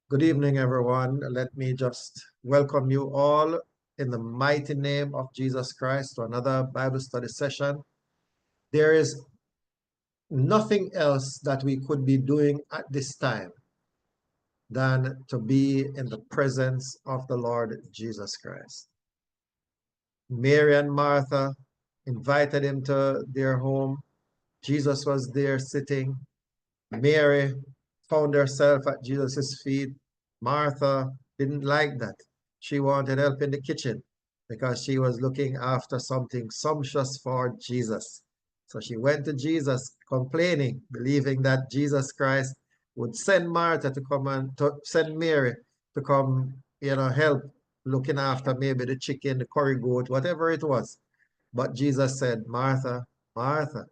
Good evening, everyone. Let me just welcome you all in the mighty name of Jesus Christ to another Bible study session. There is nothing else that we could be doing at this time than to be in the presence of the Lord Jesus Christ. Mary and Martha invited him to their home. Jesus was there sitting. Mary found herself at Jesus' feet. Martha didn't like that. She wanted help in the kitchen because she was looking after something sumptuous for Jesus. So she went to Jesus complaining, believing that Jesus Christ would send Martha to come and to send Mary to come, help looking after maybe the chicken, the curry goat, whatever it was. But Jesus said, Martha, Martha,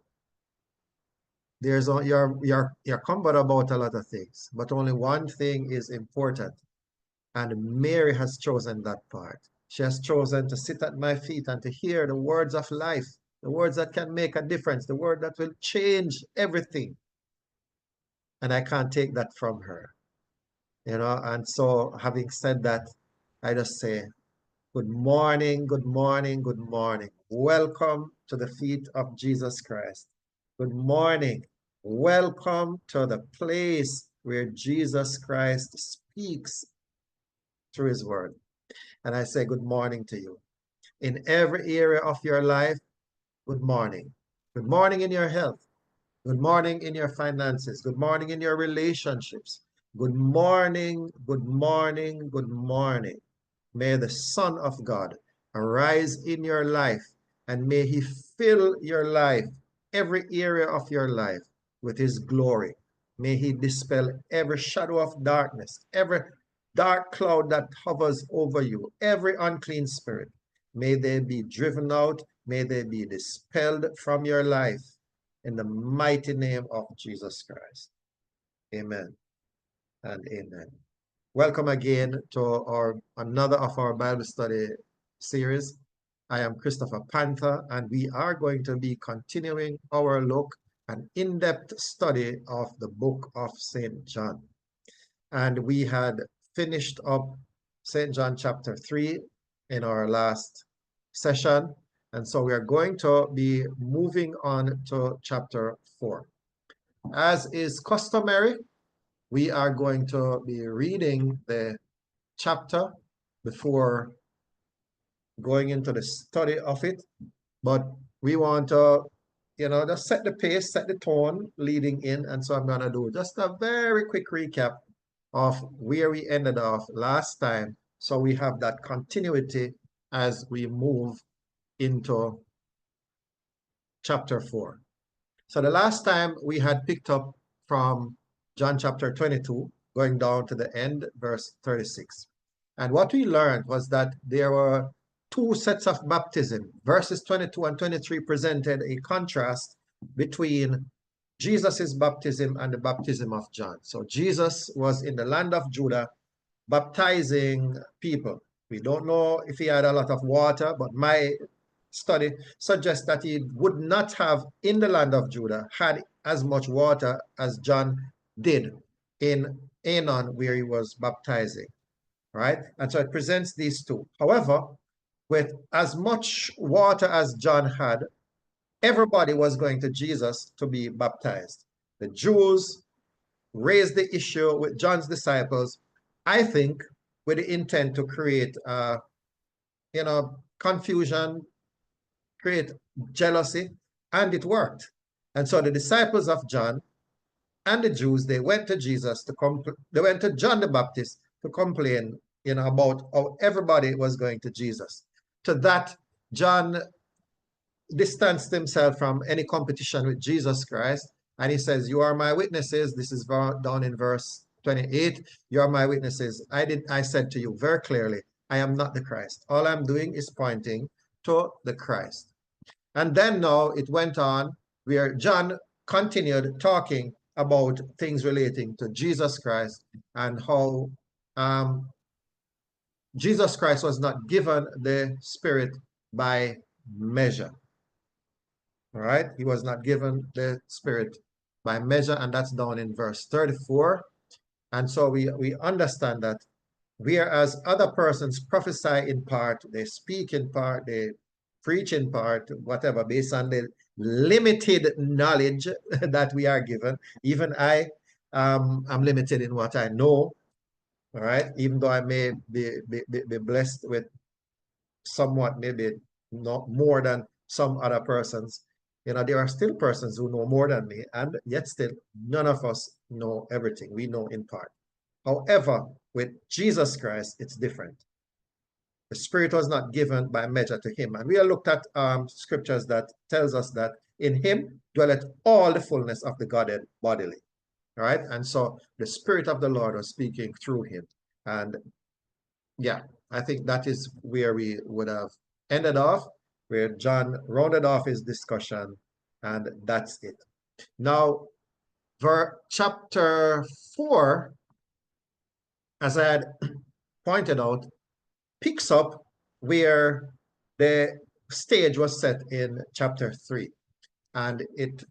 you're cumbered about a lot of things, but only one thing is important. And Mary has chosen that part. She has chosen to sit at my feet and to hear the words of life, the words that can make a difference, the word that will change everything. And I can't take that from her. And so having said that, I just say, good morning, good morning, good morning. Welcome to the feet of Jesus Christ. Good morning. Welcome to the place where Jesus Christ speaks through his word. And I say good morning to you. In every area of your life, good morning. Good morning in your health. Good morning in your finances. Good morning in your relationships. Good morning, good morning, good morning. May the Son of God arise in your life, and may he fill your life, every area of your life, with his glory. May he dispel every shadow of darkness, every dark cloud that hovers over you, every unclean spirit. May they be driven out. May they be dispelled from your life in the mighty name of Jesus Christ. Amen and amen. Welcome again to another of our Bible study series. I am Christopher Panther, and we are going to be continuing our look, an in-depth study of the book of St. John. And we had finished up St. John chapter 3 in our last session. And so we are going to be moving on to chapter 4. As is customary, we are going to be reading the chapter before going into the study of it. But we want to, just set the pace, set the tone leading in. And so I'm going to do just a very quick recap of where we ended off last time. So we have that continuity as we move into chapter 4. So the last time we had picked up from John chapter 22, going down to the end, verse 36. And what we learned was that there were two sets of baptism. Verses 22 and 23 presented a contrast between Jesus' baptism and the baptism of John. So Jesus was in the land of Judah baptizing people. We don't know if he had a lot of water, but my study suggests that he would not have in the land of Judah had as much water as John did in Aenon where he was baptizing, right? And so it presents these two. However, with as much water as John had, everybody was going to Jesus to be baptized. The Jews raised the issue with John's disciples, I think, with the intent to create, confusion, create jealousy, and it worked. And so the disciples of John and the Jews, they went to Jesus they went to John the Baptist to complain, about how everybody was going to Jesus. To that, John distanced himself from any competition with Jesus Christ, and he says, "You are my witnesses." This is down in verse 28. "You are my witnesses. I said to you very clearly, I am not the Christ. All I'm doing is pointing to the Christ." And then now it went on where John continued talking about things relating to Jesus Christ and how Jesus Christ was not given the Spirit by measure. All right? He was not given the Spirit by measure, and that's down in verse 34. And so we understand that whereas other persons prophesy in part, they speak in part, they preach in part, whatever, based on the limited knowledge that we are given. Even I'm limited in what I know, all right? Even though I may be blessed with somewhat, maybe not more than some other persons, there are still persons who know more than me, and yet still none of us know everything. We know in part. However, with Jesus Christ, it's different. The Spirit was not given by measure to him. And we have looked at scriptures that tells us that in him dwelleth all the fullness of the Godhead bodily. All right. And so the Spirit of the Lord was speaking through him. And yeah, I think that is where we would have ended off, where John rounded off his discussion, and that's it. Now, for chapter 4, as I had pointed out, picks up where the stage was set in chapter 3. And it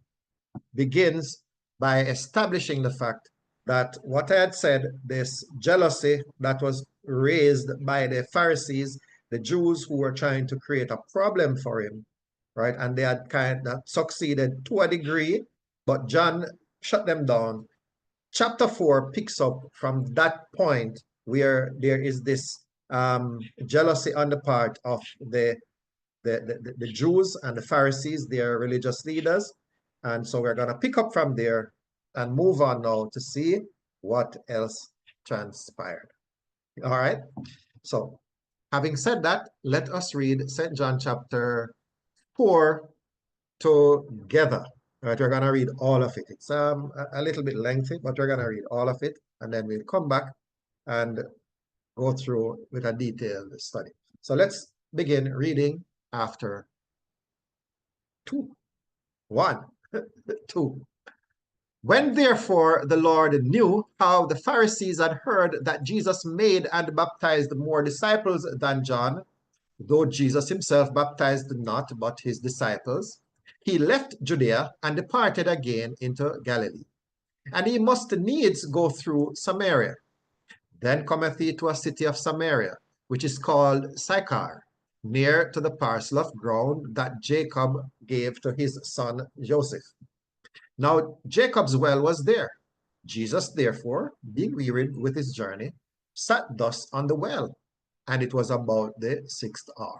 begins by establishing the fact that what I had said, this jealousy that was raised by the Pharisees, the Jews who were trying to create a problem for him, right? And they had kind of succeeded to a degree, but John shut them down. Chapter 4 picks up from that point where there is this jealousy on the part of the Jews and the Pharisees, their religious leaders. And so we're going to pick up from there and move on now to see what else transpired. All right. So having said that, let us read St. John chapter 4 together. All right, we're going to read all of it. It's a little bit lengthy, but we're going to read all of it, and then we'll come back and go through with a detailed study. So let's begin reading after 2. 1, 2. When therefore the Lord knew how the Pharisees had heard that Jesus made and baptized more disciples than John, though Jesus himself baptized not but his disciples, he left Judea and departed again into Galilee. And he must needs go through Samaria. Then cometh he to a city of Samaria, which is called Sychar, near to the parcel of ground that Jacob gave to his son Joseph. Now Jacob's well was there. Jesus, therefore, being wearied with his journey, sat thus on the well, and it was about the 6th hour.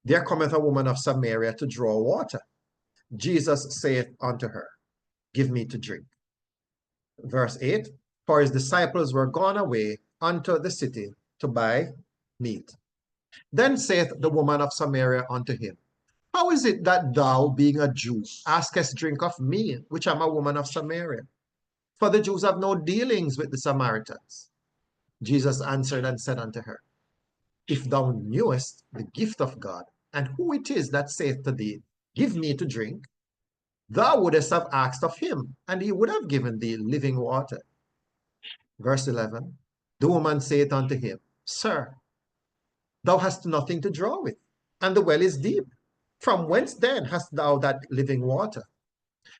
There cometh a woman of Samaria to draw water. Jesus saith unto her, Give me to drink. Verse 8, For his disciples were gone away unto the city to buy meat. Then saith the woman of Samaria unto him, How is it that thou, being a Jew, askest drink of me, which am a woman of Samaria? For the Jews have no dealings with the Samaritans. Jesus answered and said unto her, If thou knewest the gift of God, and who it is that saith to thee, Give me to drink, thou wouldest have asked of him, and he would have given thee living water. Verse 11, the woman saith unto him, Sir, thou hast nothing to draw with, and the well is deep. From whence then hast thou that living water?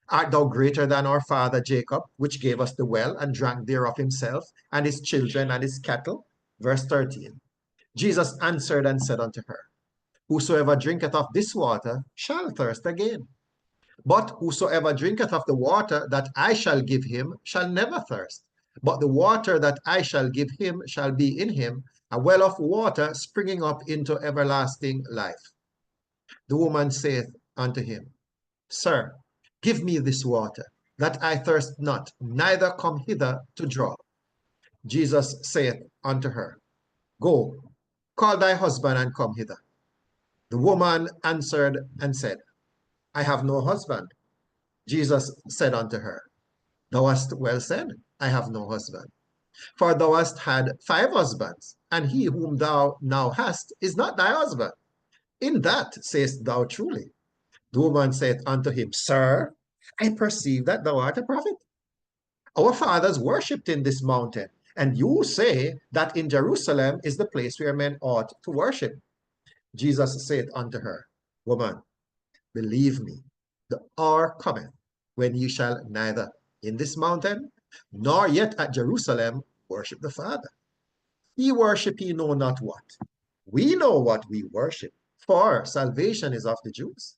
Art thou greater than our father Jacob, which gave us the well, and drank thereof himself, and his children, and his cattle? Verse 13, Jesus answered and said unto her, Whosoever drinketh of this water shall thirst again. But whosoever drinketh of the water that I shall give him shall never thirst. But the water that I shall give him shall be in him a well of water springing up into everlasting life. The woman saith unto him, Sir, give me this water, that I thirst not, neither come hither to draw. Jesus saith unto her, Go, call thy husband and come hither. The woman answered and said, I have no husband. Jesus said unto her, Thou hast well said, I have no husband. For thou hast had 5 husbands, and he whom thou now hast is not thy husband. In that sayest thou truly. The woman saith unto him, Sir, I perceive that thou art a prophet. Our fathers worshipped in this mountain, and you say that in Jerusalem is the place where men ought to worship. Jesus saith unto her, Woman, believe me, the hour cometh when ye shall neither in this mountain nor yet at Jerusalem worship the Father. Ye worship ye know not what. We know what we worship, for salvation is of the Jews.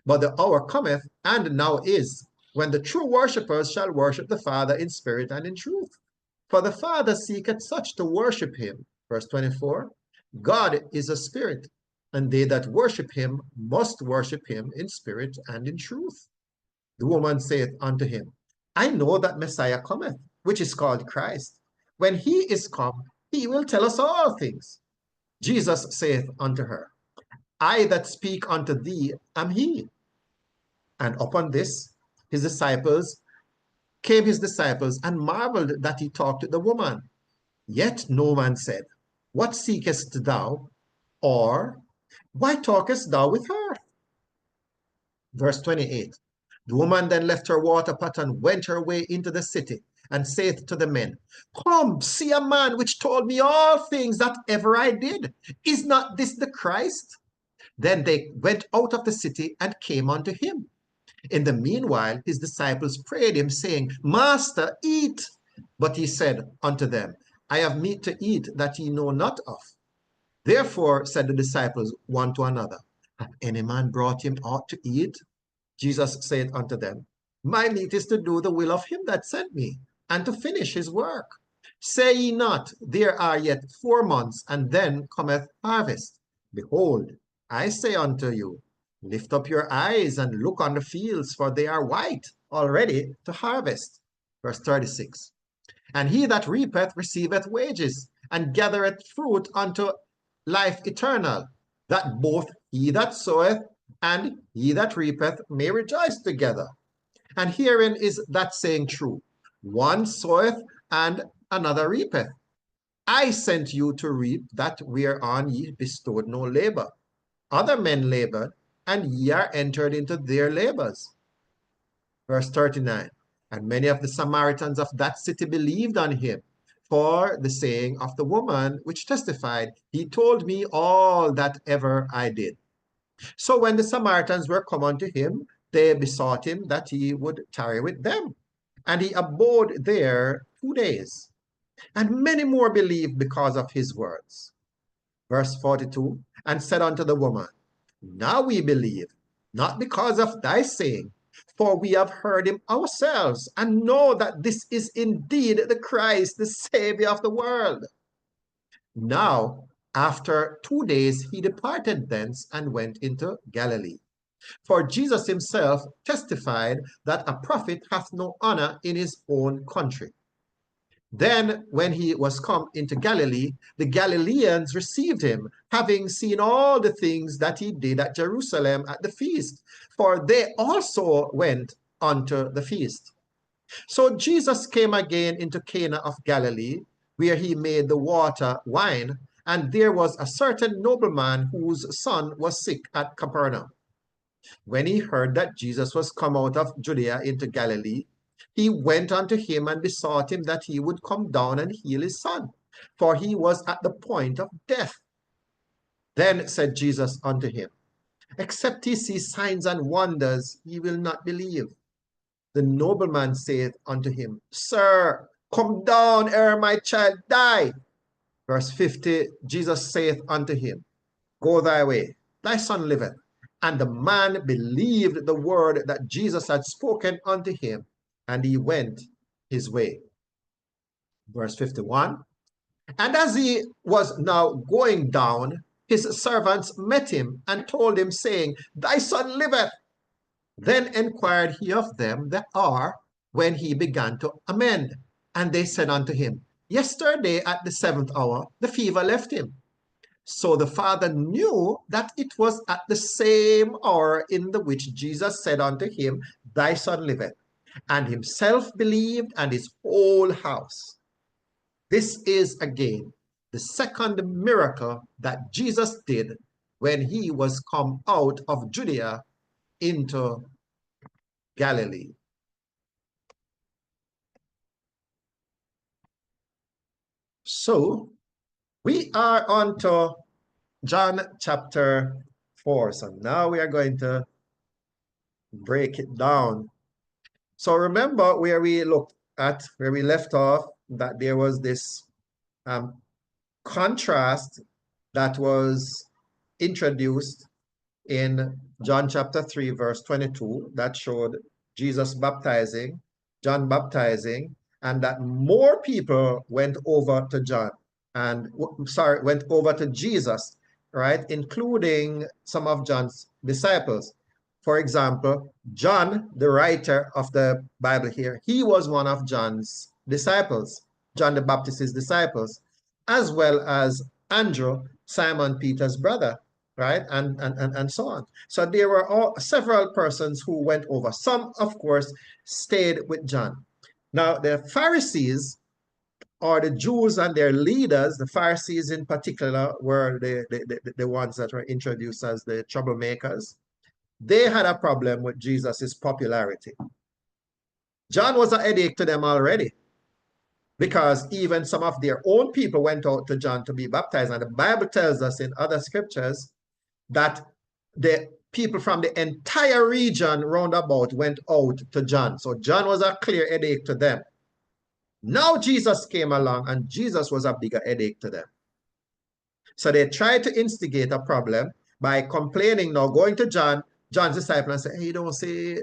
But the hour cometh, and now is, when the true worshippers shall worship the Father in spirit and in truth. For the Father seeketh such to worship him. Verse 24, God is a spirit, and they that worship him must worship him in spirit and in truth. The woman saith unto him, I know that Messiah cometh, which is called Christ. When he is come, he will tell us all things. Jesus saith unto her, I that speak unto thee am he. And upon this, his disciples and marveled that he talked with the woman. Yet no man said, What seekest thou? Or, Why talkest thou with her? Verse 28. The woman then left her water pot and went her way into the city, and saith to the men, Come, see a man which told me all things that ever I did. Is not this the Christ? Then they went out of the city and came unto him. In the meanwhile, his disciples prayed him, saying, Master, eat. But he said unto them, I have meat to eat that ye know not of. Therefore said the disciples one to another, Hath any man brought him aught to eat? Jesus said unto them, My meat is to do the will of him that sent me, and to finish his work. Say ye not, There are yet 4 months, and then cometh harvest. Behold, I say unto you, Lift up your eyes and look on the fields, for they are white already to harvest. Verse 36. And he that reapeth receiveth wages, and gathereth fruit unto life eternal, that both he that soweth and he that reapeth may rejoice together. And herein is that saying true, One soweth and another reapeth. I sent you to reap that whereon ye bestowed no labor. Other men labored, and ye are entered into their labors. Verse 39. And many of the Samaritans of that city believed on him, for the saying of the woman, which testified, He told me all that ever I did. So when the Samaritans were come unto him, they besought him that he would tarry with them. And he abode there 2 days. And many more believed because of his words. Verse 42, and said unto the woman, Now we believe, not because of thy saying, for we have heard him ourselves, and know that this is indeed the Christ, the Savior of the world. Now, after 2 days, he departed thence and went into Galilee. For Jesus himself testified that a prophet hath no honor in his own country. Then, when he was come into Galilee, the Galileans received him, having seen all the things that he did at Jerusalem at the feast, for they also went unto the feast. So Jesus came again into Cana of Galilee, where he made the water wine, and there was a certain nobleman whose son was sick at Capernaum. When he heard that Jesus was come out of Judea into Galilee, he went unto him and besought him that he would come down and heal his son, for he was at the point of death. Then said Jesus unto him, Except ye see signs and wonders, ye will not believe. The nobleman saith unto him, Sir, come down ere my child die. Verse 50, Jesus saith unto him, Go thy way, thy son liveth. And the man believed the word that Jesus had spoken unto him, and he went his way. Verse 51, and as he was now going down, his servants met him and told him, saying, Thy son liveth. Then inquired he of them the hour when he began to amend. And they said unto him, Yesterday at the 7th hour the fever left him. So the father knew that it was at the same hour in the which Jesus said unto him, Thy son liveth. And himself believed, and his whole house. This is again the second miracle that Jesus did when he was come out of Judea into Galilee. So we are on to John chapter 4. So now we are going to break it down. So remember where we looked at where we left off, that there was this contrast that was introduced in John chapter 3, verse 22, that showed Jesus baptizing, John baptizing, and that more people went over to John and, went over to Jesus, right, including some of John's disciples. For example, John, the writer of the Bible here, he was one of John's disciples, John the Baptist's disciples, as well as Andrew, Simon Peter's brother, right? And so on. So there were several persons who went over. Some, of course, stayed with John. Now, the Pharisees, or the Jews and their leaders, the Pharisees in particular, were the ones that were introduced as the troublemakers. They had a problem with Jesus's popularity. John was a headache to them already, because even some of their own people went out to John to be baptized. And the Bible tells us in other scriptures that the people from the entire region roundabout went out to John. So John was a clear headache to them. Now Jesus came along, and Jesus was a bigger headache to them. So they tried to instigate a problem by complaining, now going to John's disciple, and say, hey, you don't see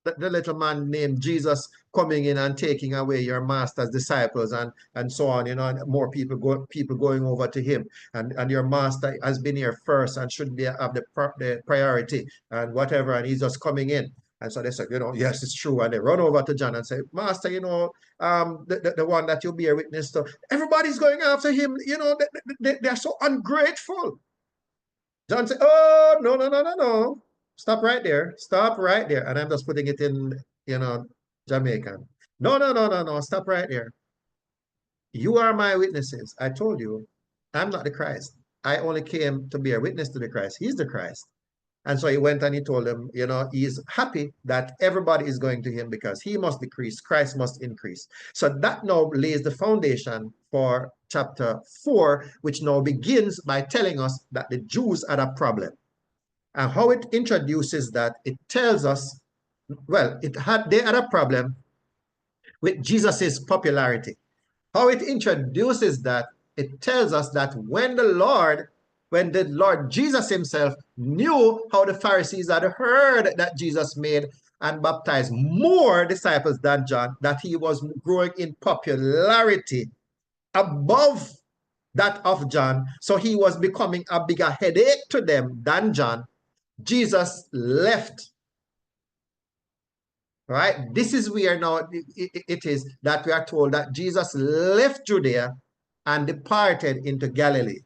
the little man named Jesus coming in and taking away your master's disciples, and so on, and more people going over to him, and your master has been here first and should have the priority and whatever, and he's just coming in. And so they said, yes, it's true. And they run over to John and say, Master, the one that you bear witness to, everybody's going after him. They're so ungrateful. John said, oh, no. Stop right there. Stop right there. And I'm just putting it in, Jamaican. No. Stop right there. You are my witnesses. I told you, I'm not the Christ. I only came to bear witness to the Christ. He's the Christ. And so he went and he told them, he's happy that everybody is going to him because he must decrease, Christ must increase. So that now lays the foundation for chapter 4, which now begins by telling us that the Jews had a problem. And how it introduces that, it tells us, well, they had a problem with Jesus's popularity. How it introduces that, it tells us that when the Lord Jesus himself knew how the Pharisees had heard that Jesus made and baptized more disciples than John, that he was growing in popularity above that of John, so he was becoming a bigger headache to them than John, Jesus left. Right? This is where now it is that we are told that Jesus left Judea and departed into Galilee.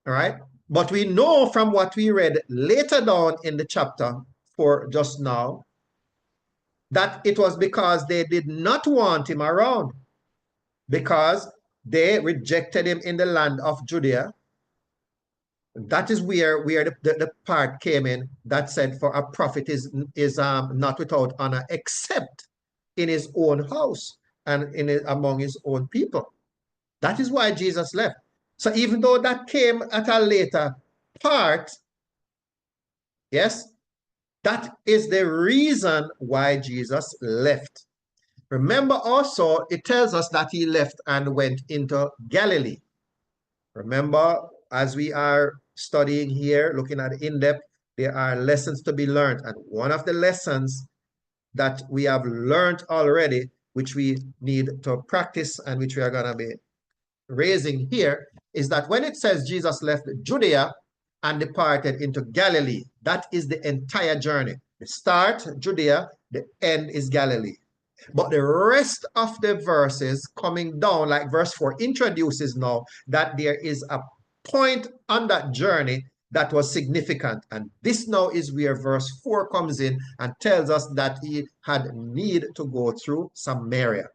All right? But we know from what we read later down in the chapter 4 just now, that it was because they did not want him around, because they rejected him in the land of Judea. That is where the part came in that said, for a prophet is not without honor except in his own house and among his own people. That is why Jesus left. So even though that came at a later part, yes, that is the reason why Jesus left. Remember also, it tells us that he left and went into Galilee. Remember, as we are studying here, looking at in-depth, there are lessons to be learned. And one of the lessons that we have learned already, which we need to practice and which we are going to be raising here, is that when it says Jesus left Judea and departed into Galilee, that is the entire journey. The start, Judea, the end is Galilee. But the rest of the verses coming down, like verse 4, introduces now that there is a point on that journey that was significant. And this now is where verse 4 comes in and tells us that he had need to go through Samaria.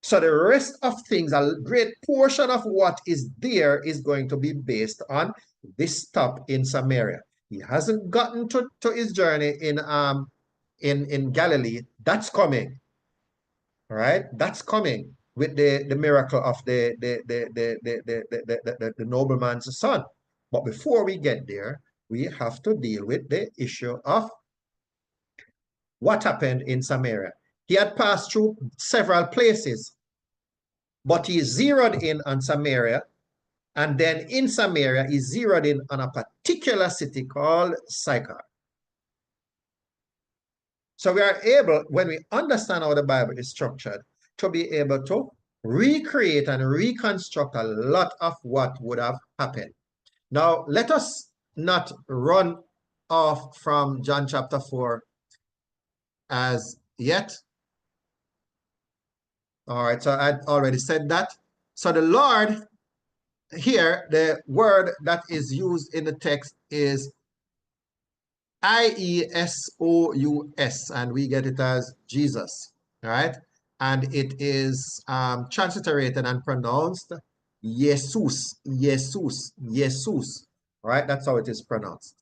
So the rest of things, a great portion of what is there is going to be based on this stop in Samaria. He hasn't gotten to his journey in Galilee. That's coming. All right, that's coming with the miracle of the nobleman's son. But before we get there, we have to deal with the issue of what happened in Samaria. He had passed through several places, but he zeroed in on Samaria. And then in Samaria, he zeroed in on a particular city called Sychar. So we are able, when we understand how the Bible is structured, to be able to recreate and reconstruct a lot of what would have happened. Now, let us not run off from John chapter 4 as yet. All right, so I already said that. So the Lord here, the word that is used in the text is I-E-S-O-U-S, and we get it as Jesus, all right? And it is transliterated and pronounced Jesus, Jesus, Jesus, all right? That's how it is pronounced,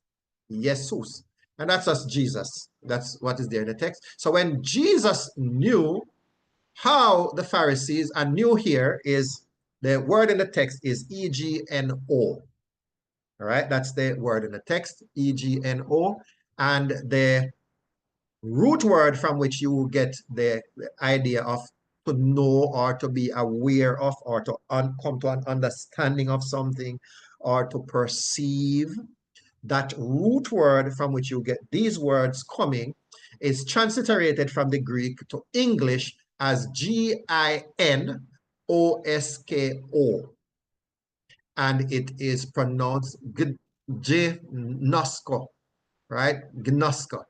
Jesus. And that's just Jesus. That's what is there in the text. So when Jesus knew how the Pharisees, and knew here is, the word in the text is E-G-N-O. All right, that's the word in the text, E-G-N-O. And the root word from which you will get the idea of to know or to be aware of or to come to an understanding of something or to perceive, that root word from which you get these words coming is transliterated from the Greek to English as G-I-N-O-S-K-O. And it is pronounced gnosko, right? Gnosko,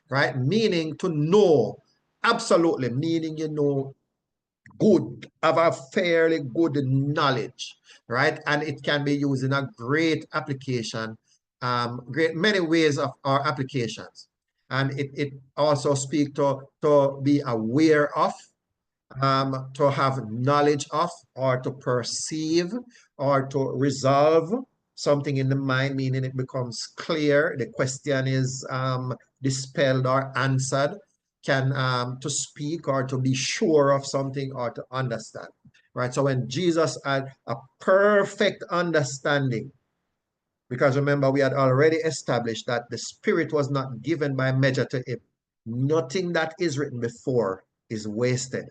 right? Meaning to know, absolutely, meaning you know good, have a fairly good knowledge, right? And it can be used in a great application, great many ways of our applications. And it also speaks to be aware of, to have knowledge of, or to perceive, or to resolve something in the mind, meaning it becomes clear, the question is dispelled or answered, can to speak or to be sure of something or to understand, right? So when Jesus had a perfect understanding, because remember we had already established that the Spirit was not given by measure to him. Nothing that is written before is wasted.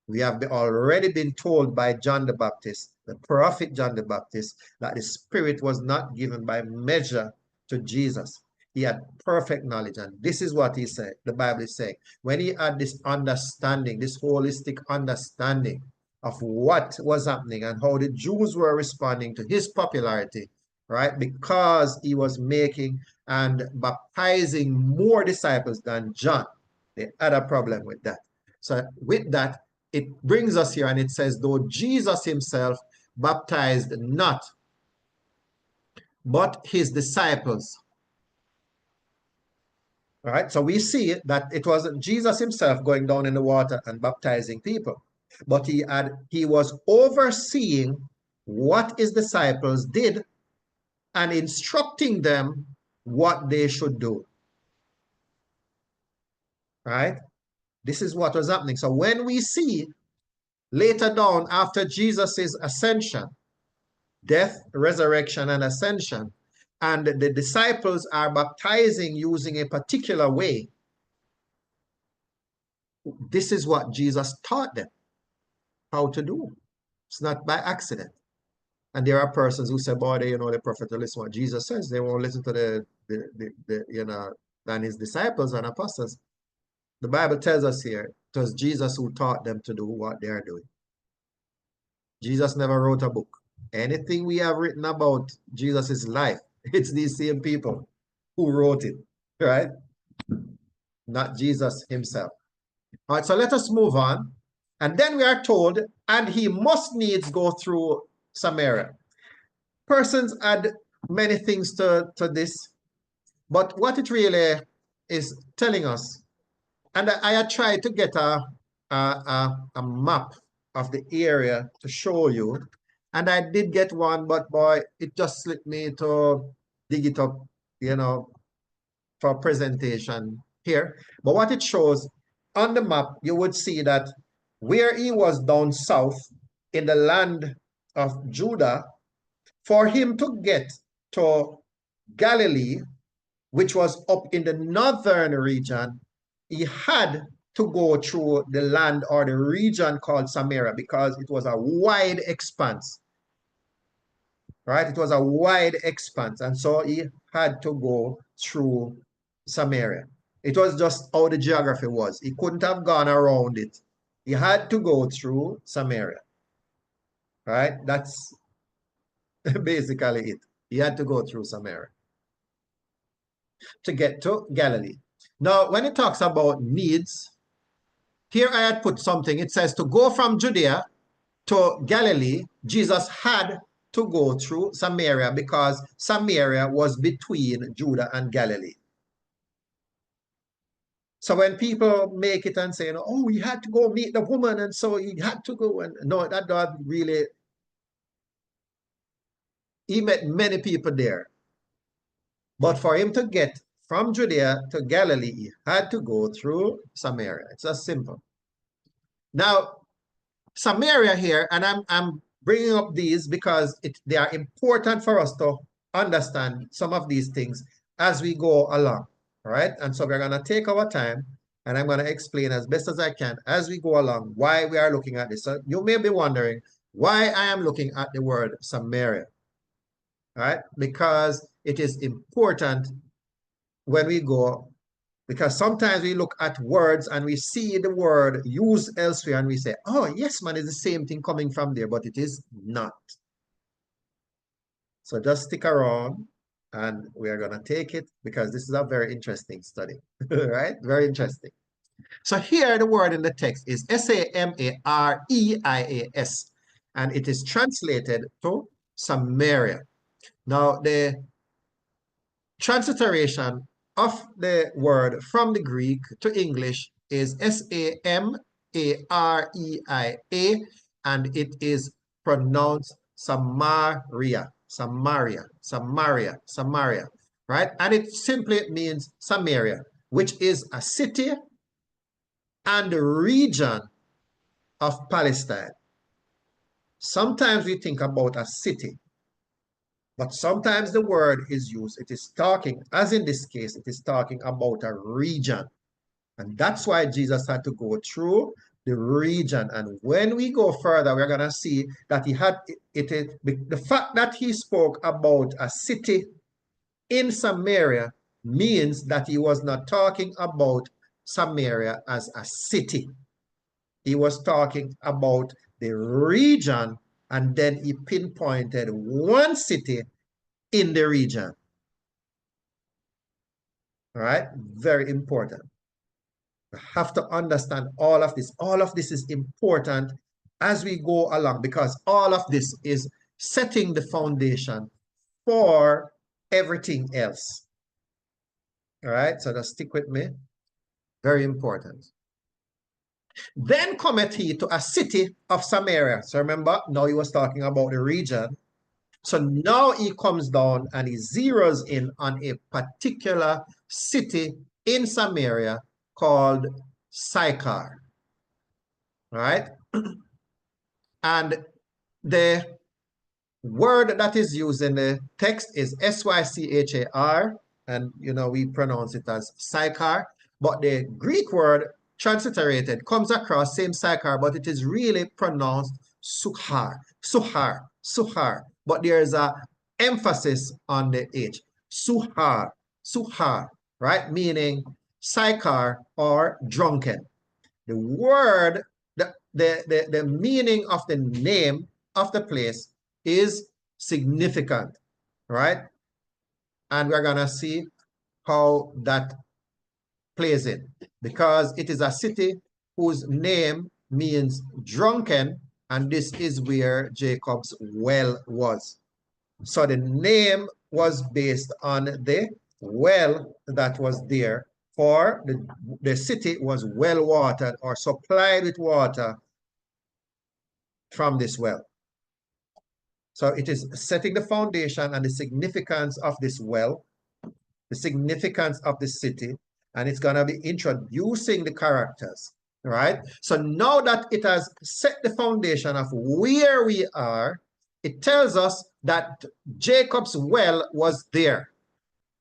We have already been told by John the Baptist, the prophet John the Baptist, that the Spirit was not given by measure to Jesus. He had perfect knowledge. And this is what he said, the Bible is saying. When he had this understanding, this holistic understanding of what was happening and how the Jews were responding to his popularity, right? Because he was making and baptizing more disciples than John. They had a problem with that. So with that, it brings us here and it says, though Jesus himself baptized not, but his disciples. All right, so we see that it wasn't Jesus himself going down in the water and baptizing people, but he was overseeing what his disciples did and instructing them what they should do. Right? This is what was happening. So when we see later down after Jesus's ascension, death, resurrection, and ascension, and the disciples are baptizing using a particular way, this is what Jesus taught them how to do. It's not by accident. And there are persons who say, boy, they, the prophet will listen to what Jesus says. They won't listen to the than his disciples and apostles. The Bible tells us here, it was Jesus who taught them to do what they are doing. Jesus never wrote a book. Anything we have written about Jesus's life, it's these same people who wrote it, right? Not Jesus himself. All right, so let us move on. And then we are told, and he must needs go through Samaria. Persons add many things to this, but what it really is telling us, and I had tried to get a map of the area to show you, and I did get one, but boy, it just slipped me to dig it up, for presentation here. But what it shows on the map, you would see that where he was down south in the land of Judah, for him to get to Galilee which was up in the northern region, he had to go through the land or the region called Samaria because it was a wide expanse. Right? It was a wide expanse. And so he had to go through Samaria. It was just how the geography was. He couldn't have gone around it. He had to go through Samaria. Right? That's basically it. He had to go through Samaria to get to Galilee. Now, when it talks about needs, here I had put something. It says to go from Judea to Galilee, Jesus had to go through Samaria because Samaria was between Judah and Galilee. So when people make it and say, oh, he had to go meet the woman and so he had to go, and no, that doesn't really, he met many people there. But for him to get from Judea to Galilee, he had to go through Samaria. It's as simple. Now, Samaria here, and I'm bringing up these because they are important for us to understand some of these things as we go along, all right? And so we're going to take our time, and I'm going to explain as best as I can as we go along why we are looking at this. So you may be wondering why I am looking at the word Samaria, all right? Because it is important when we go, because sometimes we look at words and we see the word used elsewhere and we say, oh, yes, man, it's the same thing coming from there, but it is not. So just stick around and we are going to take it because this is a very interesting study, right? Very interesting. So here the word in the text is Samarias, and it is translated to Samaria. Now, the transliteration of the word from the Greek to English is Samaria, and it is pronounced Samaria, Samaria, Samaria, Samaria, right? And it simply means Samaria, which is a city and region of Palestine. Sometimes we think about a city, but sometimes the word is used, it is talking, as in this case, it is talking about a region. And that's why Jesus had to go through the region. And when we go further, we're going to see that he had, the fact that he spoke about a city in Samaria means that he was not talking about Samaria as a city. He was talking about the region, and then he pinpointed one city in the region. All right, very important. You have to understand all of this. All of this is important as we go along because all of this is setting the foundation for everything else. All right, so just stick with me. Very important. Then cometh he to a city of Samaria. So remember, now he was talking about the region. So now he comes down and he zeroes in on a particular city in Samaria called Sychar. All right? And the word that is used in the text is Sychar, and we pronounce it as Sychar, but the Greek word transliterated comes across same Sychar, but it is really pronounced Suhar, Suhar, Suhar, but there's a emphasis on the H. Suhar, Suhar, right? Meaning Sychar or drunken. The word, the meaning of the name of the place is significant, right? And we're gonna see how that plays in, because it is a city whose name means drunken, and this is where Jacob's well was. So the name was based on the well that was there, for the city was well watered or supplied with water from this well. So it is setting the foundation and the significance of this well, the significance of the city, and it's going to be introducing the characters, right? So now that it has set the foundation of where we are, it tells us that Jacob's well was there.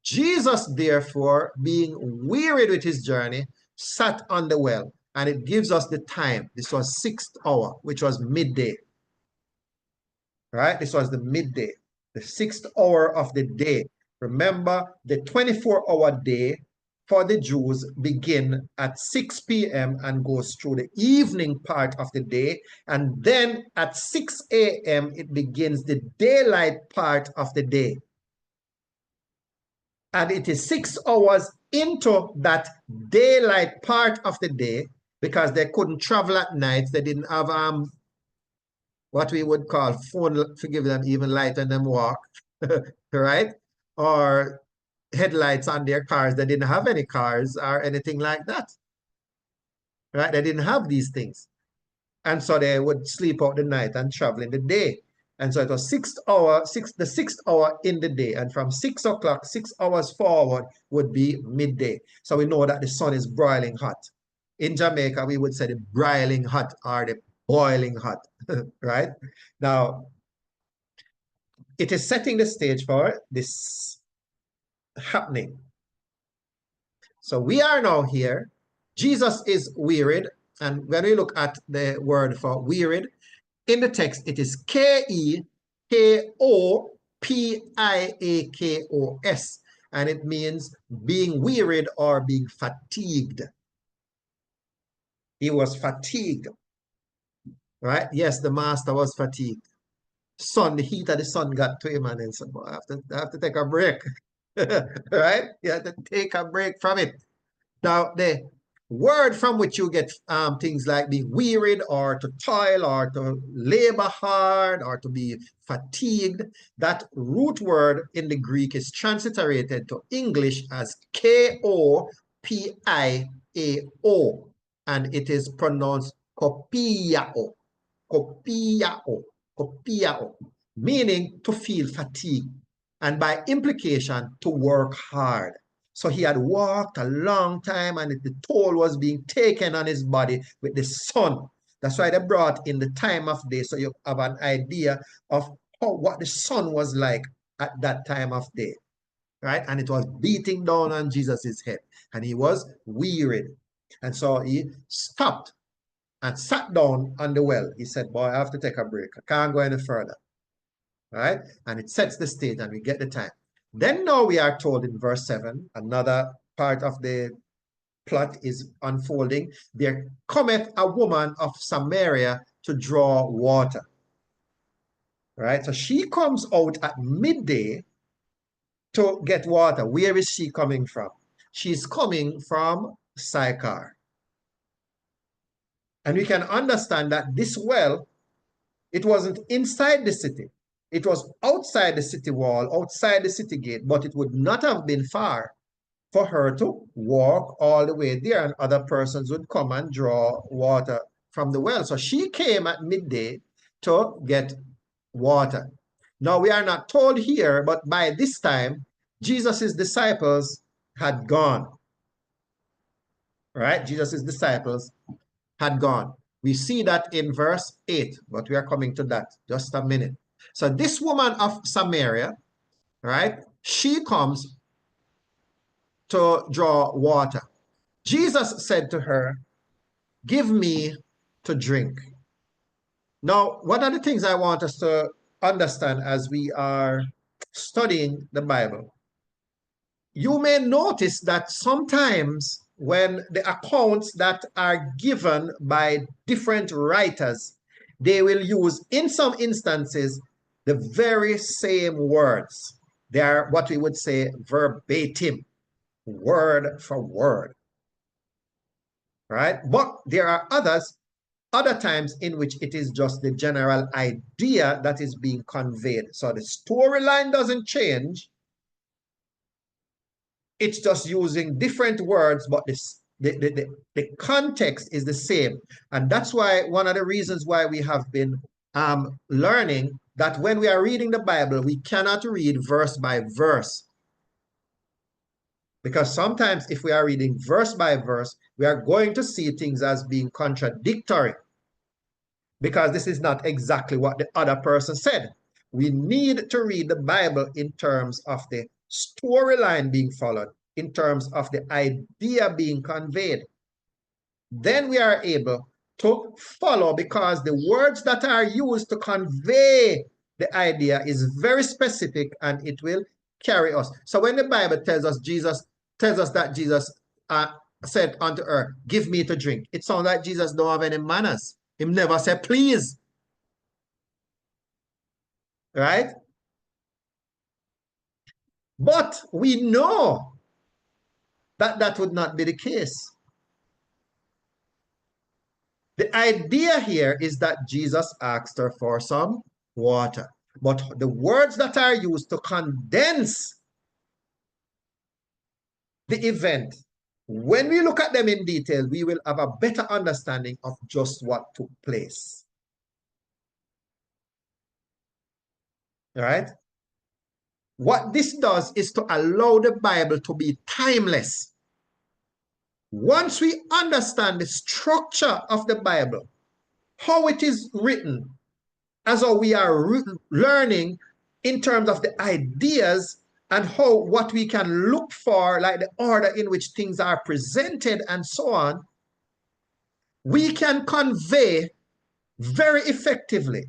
Jesus, therefore, being wearied with his journey, sat on the well. And it gives us the time. This was 6th hour, which was midday. Right? This was the midday, the 6th hour of the day. Remember, the 24-hour day for the Jews begin at 6 p.m. and goes through the evening part of the day. And then at 6 a.m., it begins the daylight part of the day. And it is 6 hours into that daylight part of the day, because they couldn't travel at night. They didn't have what we would call phone, forgive them, even light when them walk, right? Or headlights on their cars. They didn't have any cars or anything like that, right? They didn't have these things. And so they would sleep out the night and travel in the day. And so it was the 6th hour in the day. And from 6 o'clock, 6 hours forward would be midday. So we know that the sun is broiling hot. In Jamaica, we would say the broiling hot or the boiling hot, right? Now, it is setting the stage for this happening. So we are now here. Jesus is wearied. And when we look at the word for wearied, in the text, it is Kekopiakos. And it means being wearied or being fatigued. He was fatigued. Right? Yes, the master was fatigued. The heat of the sun got to him, and then said, I have to take a break. Right? You have to take a break from it. Now, the word from which you get things like being wearied or to toil or to labor hard or to be fatigued, that root word in the Greek is transliterated to English as Kopiao, and it is pronounced kopiao, meaning to feel fatigue, and by implication, to work hard. So he had walked a long time, and the toll was being taken on his body with the sun. That's why they brought in the time of day, so you have an idea of what the sun was like at that time of day, right? And it was beating down on Jesus's head, and he was wearied. And so he stopped and sat down on the well. He said, boy, I have to take a break. I can't go any further, right? And it sets the stage, and we get the time. Then now we are told in verse 7, another part of the plot is unfolding. There cometh a woman of Samaria to draw water. Right? So she comes out at midday to get water. Where is she coming from? She's coming from Sychar. And we can understand that this well, it wasn't inside the city. It was outside the city wall, outside the city gate, but it would not have been far for her to walk all the way there, and other persons would come and draw water from the well. So she came at midday to get water. Now, we are not told here, but by this time, Jesus' disciples had gone. Right? Jesus' disciples had gone. We see that in verse 8, but we are coming to that just a minute. So this woman of Samaria, right, she comes to draw water. Jesus said to her, give me to drink. Now, what are the things I want us to understand as we are studying the Bible? You may notice that sometimes when the accounts that are given by different writers, they will use, in some instances, the very same words. They are what we would say verbatim, word for word. Right? But there are other times in which it is just the general idea that is being conveyed. So the storyline doesn't change. It's just using different words, but the context is the same. And that's why one of the reasons why we have been learning that when we are reading the Bible, we cannot read verse by verse. Because sometimes if we are reading verse by verse, we are going to see things as being contradictory. Because this is not exactly what the other person said. We need to read the Bible in terms of the storyline being followed in terms of the idea being conveyed, then we are able to follow, because the words that are used to convey the idea is very specific and it will carry us. So when the Bible tells us that Jesus said unto her, give me to drink, it sounds like Jesus don't have any manners. He never said please. Right? But we know that that would not be the case. The idea here is that Jesus asked her for some water. But the words that are used to condense the event, when we look at them in detail, we will have a better understanding of just what took place. All right? What this does is to allow the Bible to be timeless. Once we understand the structure of the Bible, how it is written, as how we are learning in terms of the ideas and how what we can look for, like the order in which things are presented and so on, we can convey very effectively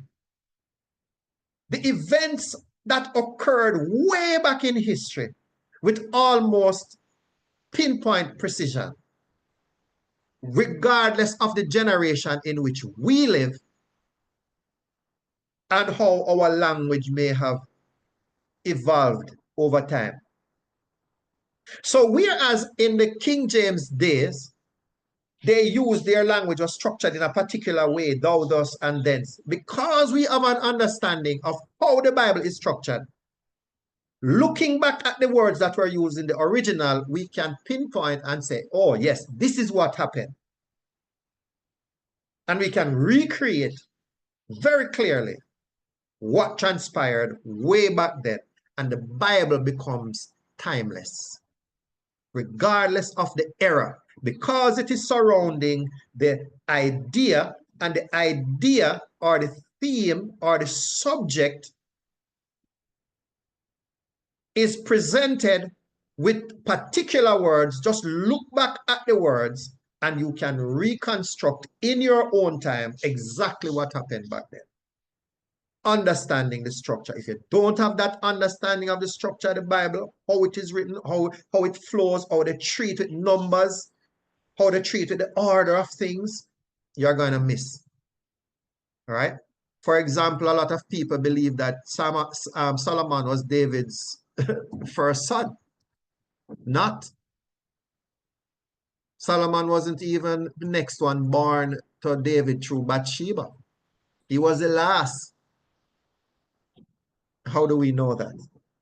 the events that occurred way back in history with almost pinpoint precision, regardless of the generation in which we live and how our language may have evolved over time. So whereas in the King James days, they use their language was structured in a particular way, thou, thus, and thence, because we have an understanding of how the Bible is structured, looking back at the words that were used in the original, we can pinpoint and say, oh yes, this is what happened. And we can recreate very clearly what transpired way back then, and the Bible becomes timeless, regardless of the era, because it is surrounding the idea, and the idea or the theme or the subject is presented with particular words. Just look back at the words and you can reconstruct in your own time exactly what happened back then. Understanding the structure. If you don't have that understanding of the structure of the Bible, how it is written, how it flows, how they treat with numbers, how they treat with the order of things, you're going to miss. All right? For example, a lot of people believe that Solomon was David's first son. Not. Solomon wasn't even the next one born to David through Bathsheba. He was the last. How do we know that?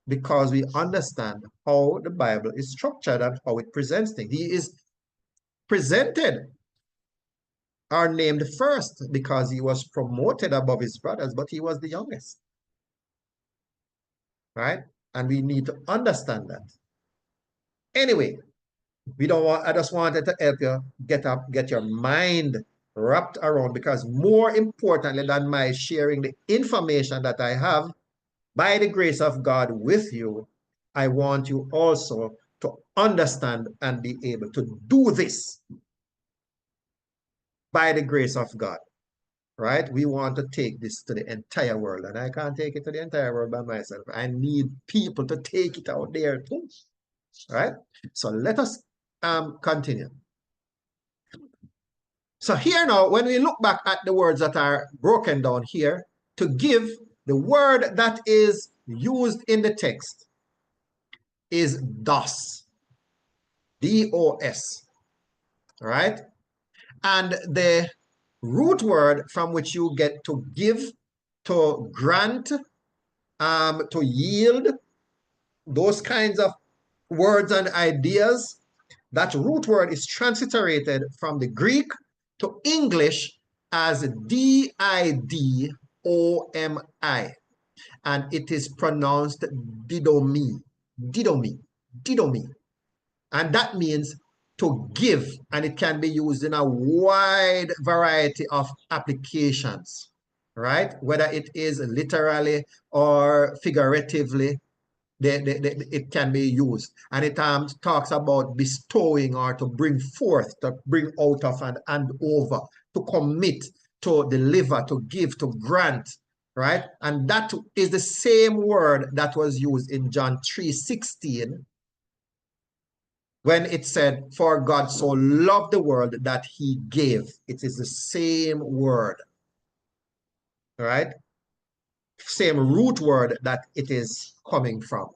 Because we understand how the Bible is structured and how it presents things. He is presented or named first because he was promoted above his brothers, but he was the youngest. Right? And we need to understand that. Anyway, I just wanted to help you get your mind wrapped around, because more importantly than my sharing the information that I have, by the grace of God with you, I want you also to understand and be able to do this by the grace of God, right? We want to take this to the entire world, and I can't take it to the entire world by myself. I need people to take it out there too, right? So let us continue. So here now, when we look back at the words that are broken down here, to give, the word that is used in the text is dos, D-O-S, right? And the root word from which you get to give, to grant, to yield, those kinds of words and ideas, that root word is transliterated from the Greek to English as D-I-D-O-M-I. And it is pronounced didomi, didomi, didomi. And that means to give, and it can be used in a wide variety of applications, right? Whether it is literally or figuratively, it can be used. And it talks about bestowing or to bring forth, to bring out of and hand over, to commit, to deliver, to give, to grant, right? And that is the same word that was used in John 3:16 when it said, for God so loved the world that he gave. It is the same word, right? Same root word that it is coming from,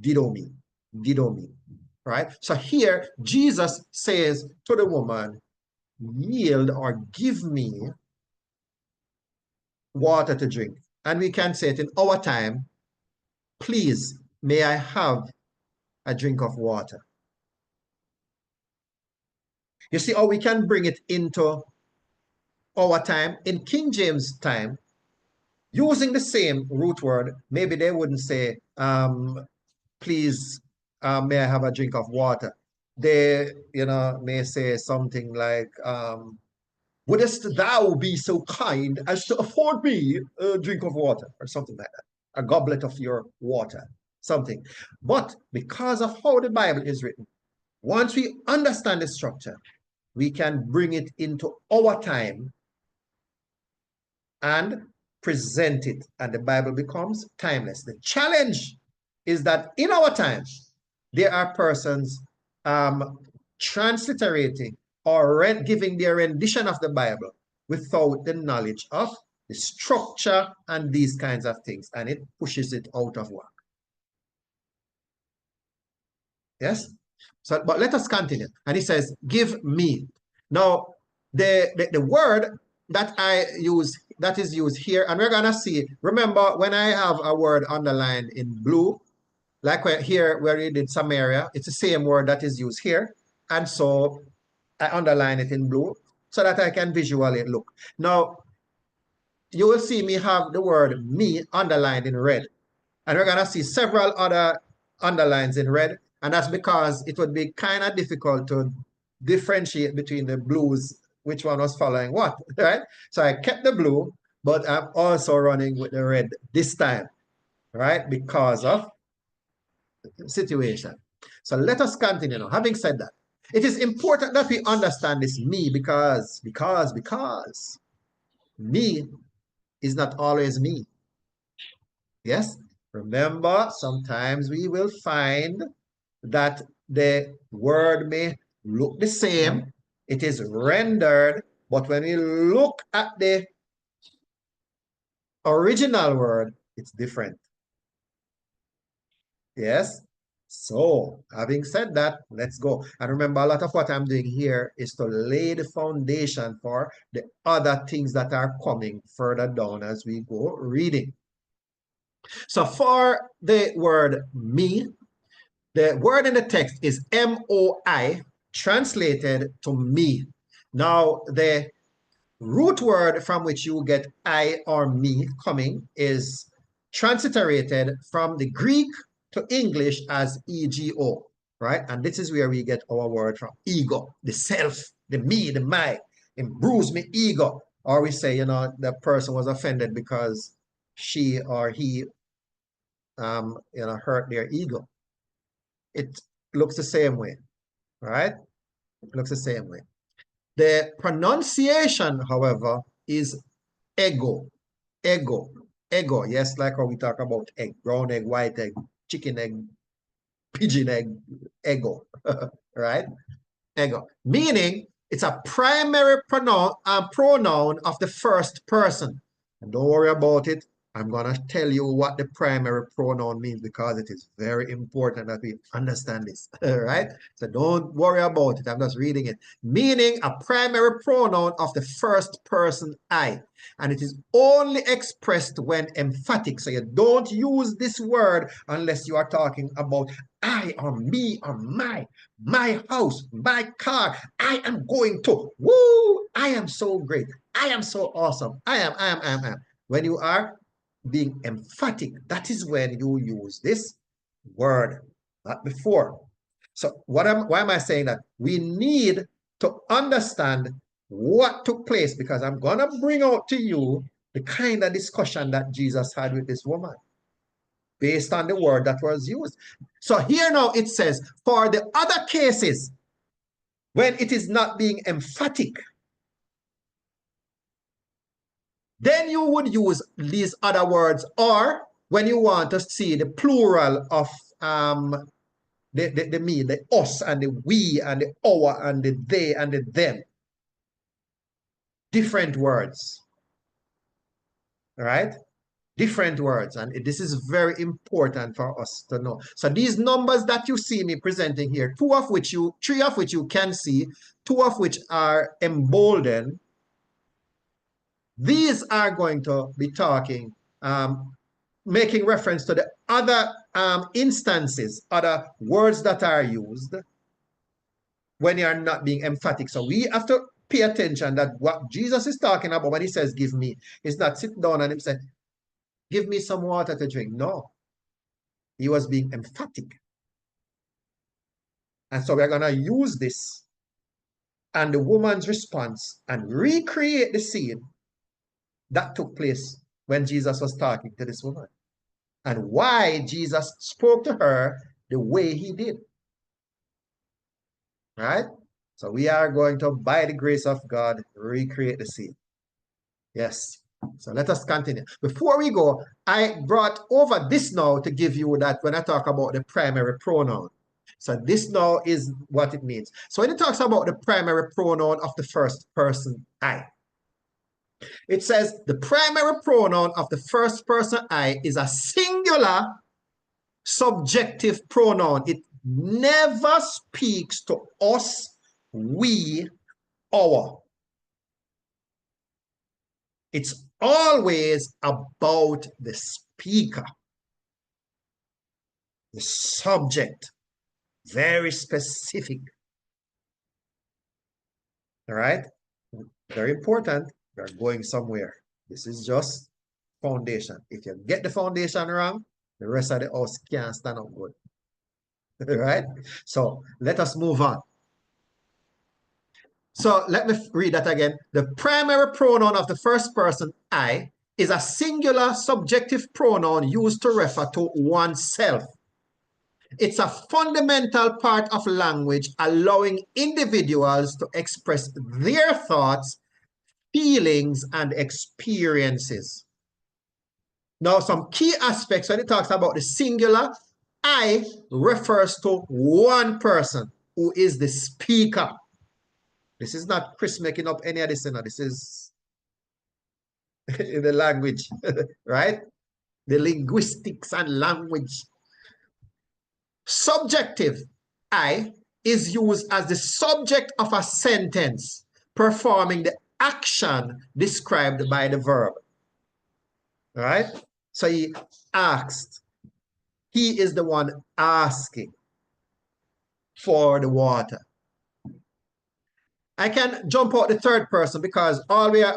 didomi, right? So here, Jesus says to the woman, yield or give me water to drink. And we can say it in our time, please, may I have a drink of water. You see how we can bring it into our time? In King James' time, using the same root word, maybe they wouldn't say, please, may I have a drink of water? They, may say something like, wouldst thou be so kind as to afford me a drink of water, or something like that, a goblet of your water, something. But because of how the Bible is written, once we understand the structure, we can bring it into our time and present it, and the Bible becomes timeless. The challenge is that in our time, there are persons transliterating or giving their rendition of the Bible without the knowledge of the structure and these kinds of things, and it pushes it out of work. Yes? So, but let us continue. And he says, give me. Now, the word that I use, that is used here, and we're going to see, remember when I have a word underlined in blue, like here where we did Samaria, it's the same word that is used here. And so I underline it in blue so that I can visually look. Now, you will see me have the word me underlined in red. And we're going to see several other underlines in red. And that's because it would be kind of difficult to differentiate between the blues, which one was following what, right? So I kept the blue, but I'm also running with the red this time, right? Because of the situation. So let us continue now. Having said that, it is important that we understand this me because me is not always me. Yes? Remember, sometimes we will find that the word may look the same. It is rendered, but when we look at the original word, it's different. Yes? So, having said that, let's go. And remember, a lot of what I'm doing here is to lay the foundation for the other things that are coming further down as we go reading. So for the word me, the word in the text is M-O-I, translated to me. Now, the root word from which you get I or me coming is transliterated from the Greek to English as ego, right? And this is where we get our word from, ego, the self, the me, the my, and bruise me ego. Or we say, the person was offended because she or he, hurt their ego. It looks the same way, right? It looks the same way. The pronunciation, however, is ego, ego, ego. Yes, like how we talk about egg, brown egg, white egg, chicken egg, pigeon egg, ego, right? Ego, meaning it's a primary pronoun of the first person. And don't worry about it. I'm going to tell you what the primary pronoun means because it is very important that we understand this, right? So don't worry about it. I'm just reading it. Meaning a primary pronoun of the first person I. And it is only expressed when emphatic. So you don't use this word unless you are talking about I or me or my house, my car. I am going to. Woo! I am so great. I am so awesome. I am. When you are being emphatic, that is when you use this word, not before. So why am I saying that? We need to understand what took place because I'm going to bring out to you the kind of discussion that Jesus had with this woman. based on the word that was used. So here now it says, for the other cases, when it is not being emphatic, then you would use these other words, or when you want to see the plural of the me, the us and the we and the our and the they and the them. Different words. All right? Different words. And this is very important for us to know. So these numbers that you see me presenting here, three of which you can see, two of which are emboldened, these are going to be talking, making reference to the other instances, other words that are used when you are not being emphatic. So we have to pay attention that what Jesus is talking about when he says, give me, is not sit down and him say, give me some water to drink. No. He was being emphatic. And so we're going to use this and the woman's response and recreate the scene that took place when Jesus was talking to this woman and why Jesus spoke to her the way he did. All right? So we are going to, by the grace of God, recreate the scene. Yes. So let us continue. Before we go, I brought over this now to give you that when I talk about the primary pronoun. So this now is what it means. So when it talks about the primary pronoun of the first person, I, it says the primary pronoun of the first person I is a singular subjective pronoun. It never speaks to us, we, our. It's always about the speaker, the subject, very specific. All right? Very important. We're going somewhere. This is just foundation. If you get the foundation wrong, the rest of the house can't stand up good. All right? So let us move on. So let me read that again. The primary pronoun of the first person, I, is a singular subjective pronoun used to refer to oneself. It's a fundamental part of language, allowing individuals to express their thoughts, feelings, and experiences. Now, some key aspects when it talks about the singular, I refers to one person who is the speaker. This is not Chris making up any of this, you know. This is in the language, right? The linguistics and language. Subjective, I, is used as the subject of a sentence, performing the action described by the verb. All right? So he asked. He is the one asking for the water. I can jump out the third person because all the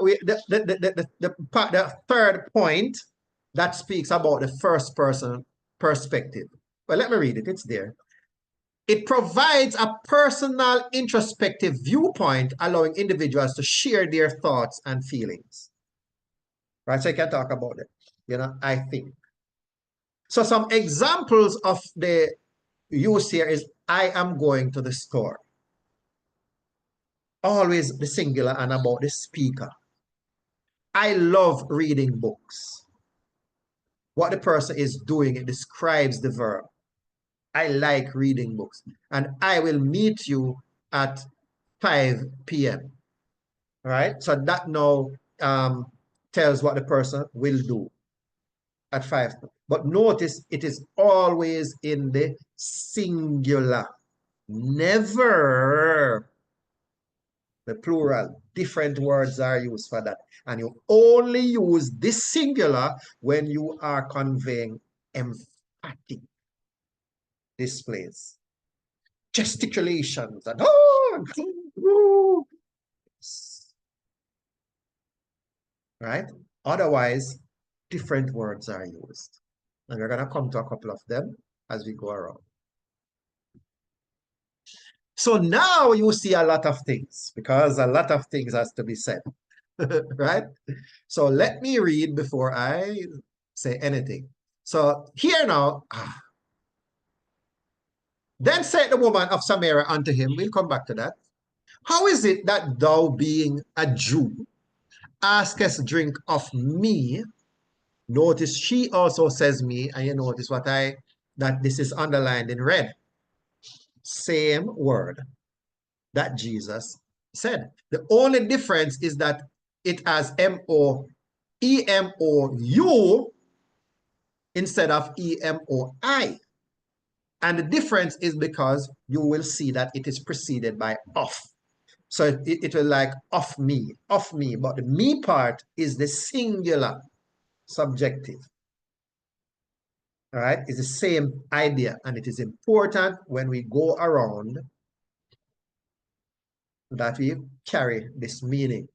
third point that speaks about the first person perspective. Well, let me read it. It's there. It provides a personal introspective viewpoint, allowing individuals to share their thoughts and feelings. Right? So I can talk about it. You know, I think. So some examples of the use here is I am going to the store. Always the singular and about the speaker. I love reading books. What the person is doing, it describes the verb. I like reading books. And I will meet you at 5 p.m. All right? So that now tells what the person will do at 5. But notice it is always in the singular. Never the plural. Different words are used for that. And you only use this singular when you are conveying emphatic displays. Gesticulations and right? Otherwise, different words are used. And we're going to come to a couple of them as we go around. So now you see a lot of things because a lot of things has to be said, right? So let me read before I say anything. So here now, then said the woman of Samaria unto him, we'll come back to that. How is it that thou, being a Jew, askest drink of me? Notice she also says me, and you notice that this is underlined in red. Same word that Jesus said. The only difference is that it has M-O-E-M-O-U instead of E-M-O-I. And the difference is because you will see that it is preceded by of. So it will like of me. But the me part is the singular subjective. All right, it's the same idea, and it is important when we go around that we carry this meaning.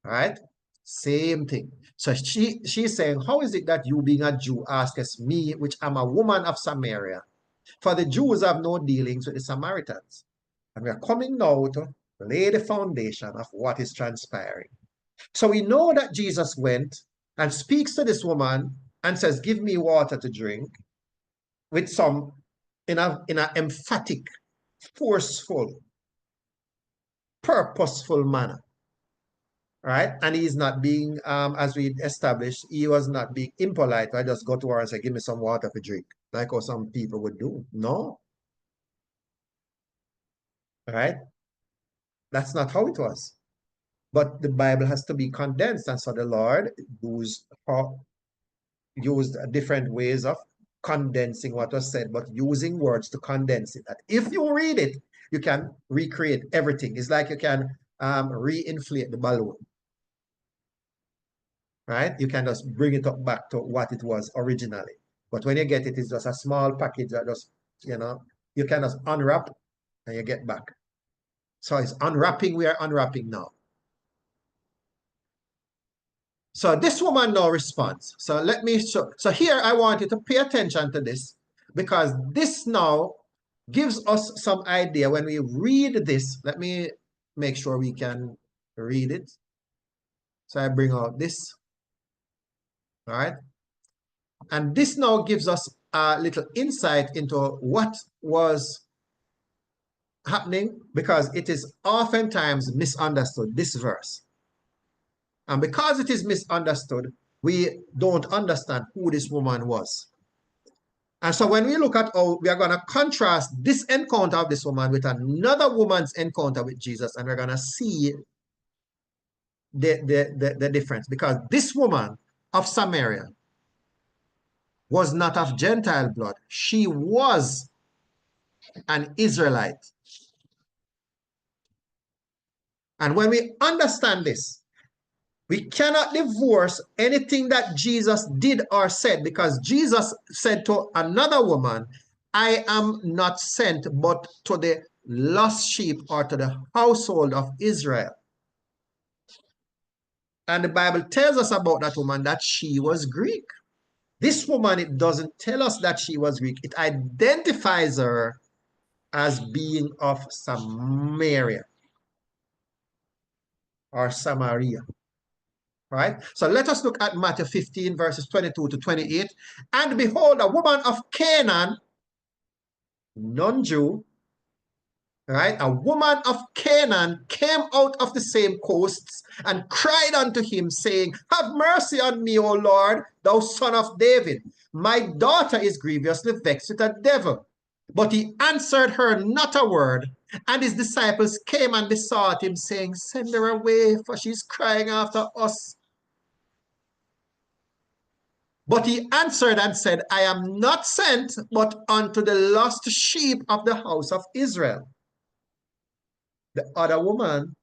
All right, same thing. So she's saying, how is it that you, being a Jew, askest me, which am a woman of Samaria? For the Jews have no dealings with the Samaritans. And we are coming now to lay the foundation of what is transpiring. So we know that Jesus went and speaks to this woman and says, give me water to drink, with some, in an emphatic, forceful, purposeful manner. Right? And he's not being, as we established, he was not being impolite. I just go to her and say, give me some water to drink, like how some people would do. No. Right? That's not how it was. But the Bible has to be condensed. And so the Lord used different ways of condensing what was said, but using words to condense it. That if you read it, you can recreate everything. It's like you can re-inflate the balloon. Right? You can just bring it up back to what it was originally. But when you get it, it's just a small package that just, you can just unwrap and you get back. So it's unwrapping, we are unwrapping now. So this woman now responds. So let me show. So here I want you to pay attention to this, because this now gives us some idea when we read this. Let me make sure we can read it. So I bring out this. All right. And this now gives us a little insight into what was happening, because it is oftentimes misunderstood, this verse. And because it is misunderstood, we don't understand who this woman was. And so when we look at how we are going to contrast this encounter of this woman with another woman's encounter with Jesus, and we're going to see the difference. Because this woman of Samaria was not of Gentile blood. She was an Israelite. And when we understand this, we cannot divorce anything that Jesus did or said, because Jesus said to another woman, I am not sent but to the lost sheep, or to the household of Israel. And the Bible tells us about that woman that she was Greek. This woman, it doesn't tell us that she was Greek. It identifies her as being of Samaria or Samaria. Right? So let us look at Matthew 15, verses 22 to 28. And behold, a woman of Canaan, non-Jew, right? A woman of Canaan came out of the same coasts and cried unto him, saying, have mercy on me, O Lord, thou son of David. My daughter is grievously vexed with a devil. But he answered her not a word. And his disciples came and besought him, saying, send her away, for she's crying after us. But he answered and said, I am not sent but unto the lost sheep of the house of Israel. The other woman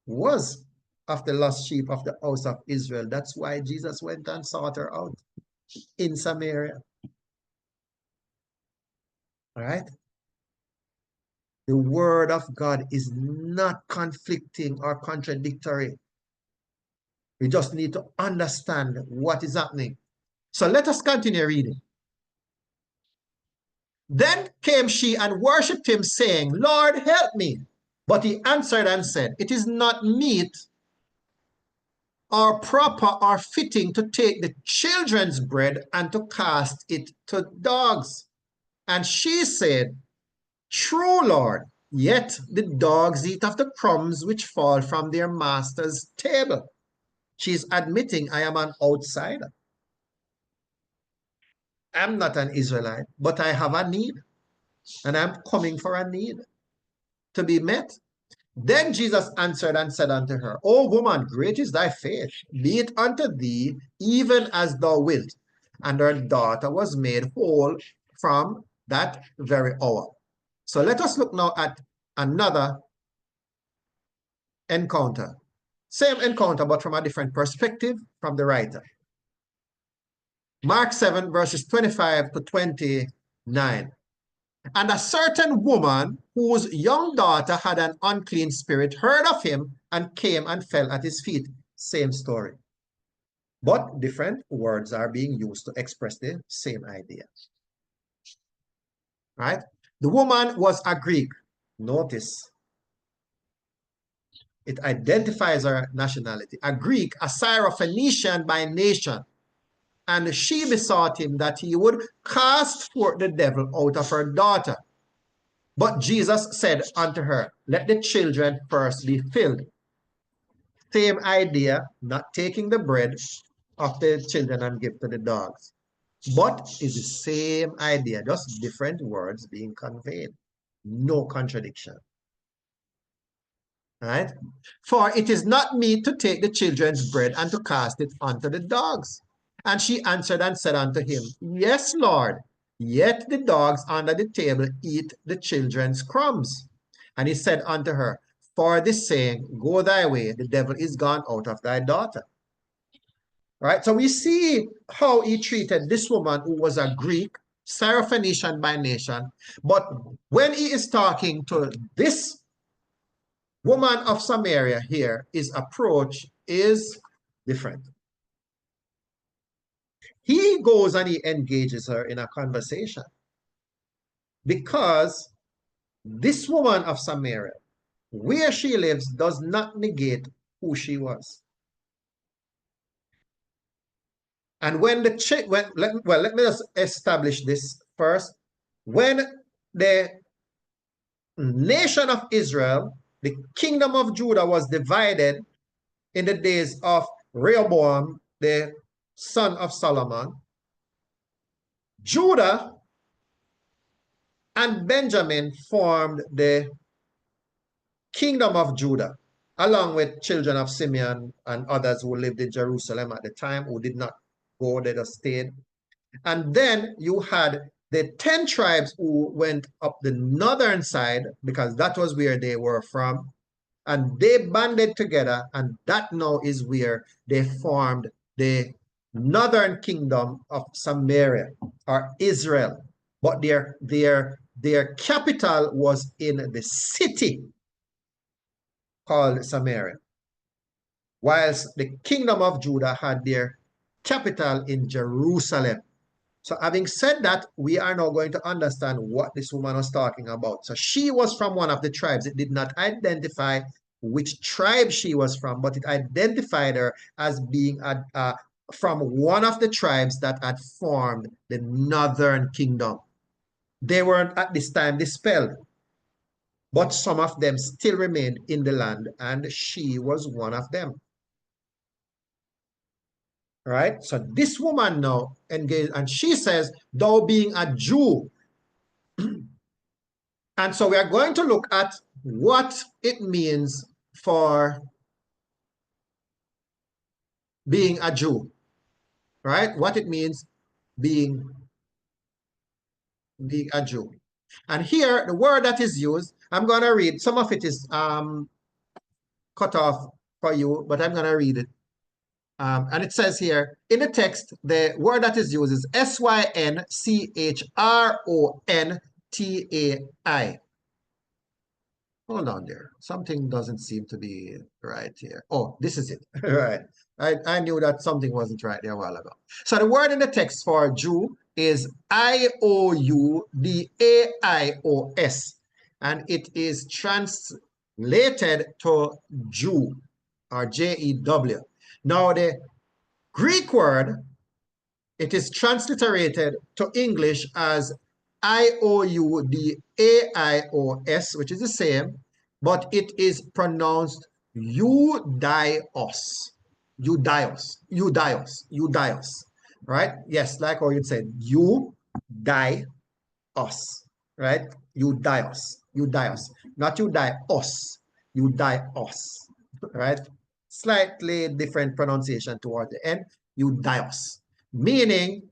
was of the lost sheep of the house of Israel. That's why Jesus went and sought her out in Samaria. All right? The word of God is not conflicting or contradictory. We just need to understand what is happening. So let us continue reading. Then came she and worshipped him, saying, Lord, help me. But he answered and said, it is not meet or proper or fitting to take the children's bread and to cast it to dogs. And she said, True, Lord, yet the dogs eat of the crumbs which fall from their master's table. She's admitting, I am an outsider. I'm not an Israelite, but I have a need, and I'm coming for a need to be met. Then Jesus answered and said unto her, O woman, great is thy faith. Be it unto thee even as thou wilt. And her daughter was made whole from that very hour. So let us look now at another encounter. Same encounter, but from a different perspective from the writer. Mark 7, verses 25 to 29. And a certain woman whose young daughter had an unclean spirit heard of him and came and fell at his feet. Same story. But different words are being used to express the same idea. Right? The woman was a Greek. Notice. It identifies her nationality. A Greek, a Syrophoenician by nation. And she besought him that he would cast forth the devil out of her daughter. But Jesus said unto her, Let the children first be filled. Same idea, not taking the bread of the children and give to the dogs. But it's the same idea, just different words being conveyed. No contradiction. Right? For it is not meet to take the children's bread and to cast it unto the dogs. And she answered and said unto him, Yes, Lord, yet the dogs under the table eat the children's crumbs. And he said unto her, For this saying, go thy way, the devil is gone out of thy daughter. Right? So we see how he treated this woman who was a Greek, Syrophoenician by nation. But when he is talking to this woman of Samaria here, his approach is different. He goes and he engages her in a conversation because this woman of Samaria, where she lives, does not negate who she was. And when let me just establish this first. When the nation of Israel, the kingdom of Judah, was divided in the days of Rehoboam, the son of Solomon, Judah and Benjamin formed the kingdom of Judah, along with children of Simeon and others who lived in Jerusalem at the time, who did not go, they just stayed. And then you had the 10 tribes who went up the northern side, because that was where they were from, and they banded together, and that now is where they formed the northern kingdom of Samaria, or Israel. But their capital was in the city called Samaria, whilst the kingdom of Judah had their capital in Jerusalem. So having said that, we are now going to understand what this woman was talking about. So she was from one of the tribes. It did not identify which tribe she was from, but it identified her as being from one of the tribes that had formed the northern kingdom. They weren't at this time dispelled, but some of them still remained in the land, and she was one of them. Right? So this woman now engaged, and she says, thou being a Jew. And so we are going to look at what it means for being a Jew. Right? What it means being a Jew. And here, the word that is used, I'm going to read. Some of it is cut off for you, but I'm going to read it. And it says here, in the text, the word that is used is synchrontai. Hold on there. Something doesn't seem to be right here. Oh, this is it. Right. I knew that something wasn't right there a while ago. So the word in the text for Jew is Ioudaos. And it is translated to Jew, or Jew. Now, the Greek word, it is transliterated to English as Ioudiaios, which is the same, but it is pronounced Eudios. Eudios. Eudios. Eudios. Right? Yes, like how you'd say Eudios. Right? Eudios. Eudios. Not Eudios. Eudios. Right? Slightly different pronunciation toward the end. Eudios. Meaning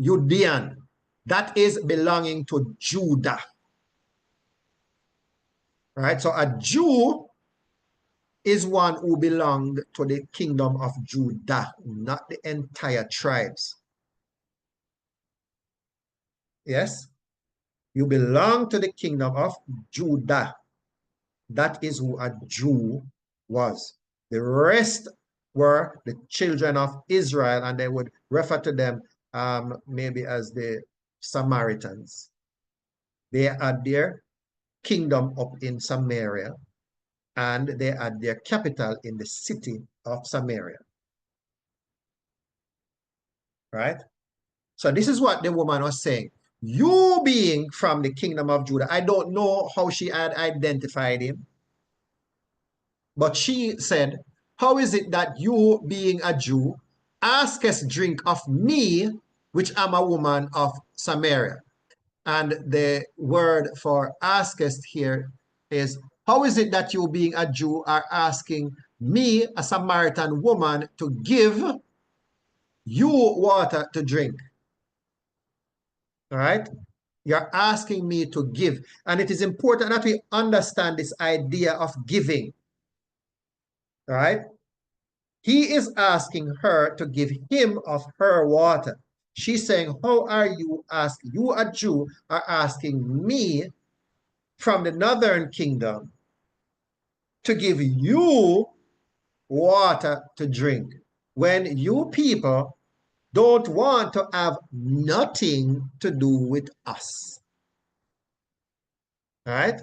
Judean. That is belonging to Judah. Right? So a Jew is one who belonged to the kingdom of Judah, not the entire tribes. Yes? You belong to the kingdom of Judah. That is who a Jew was. The rest were the children of Israel, and they would refer to them maybe as the Samaritans. They had their kingdom up in Samaria, and they had their capital in the city of Samaria. Right? So this is what the woman was saying. You being from the kingdom of Judah, I don't know how she had identified him, but she said, how is it that you being a Jew askest drink of me, which am a woman of Samaria? And the word for askest here is, how is it that you being a Jew are asking me, a Samaritan woman, to give you water to drink? All right? You're asking me to give. And it is important that we understand this idea of giving. All right? He is asking her to give him of her water. She's saying, how are you asking? You, a Jew, are asking me from the northern kingdom to give you water to drink when you people don't want to have nothing to do with us. All right?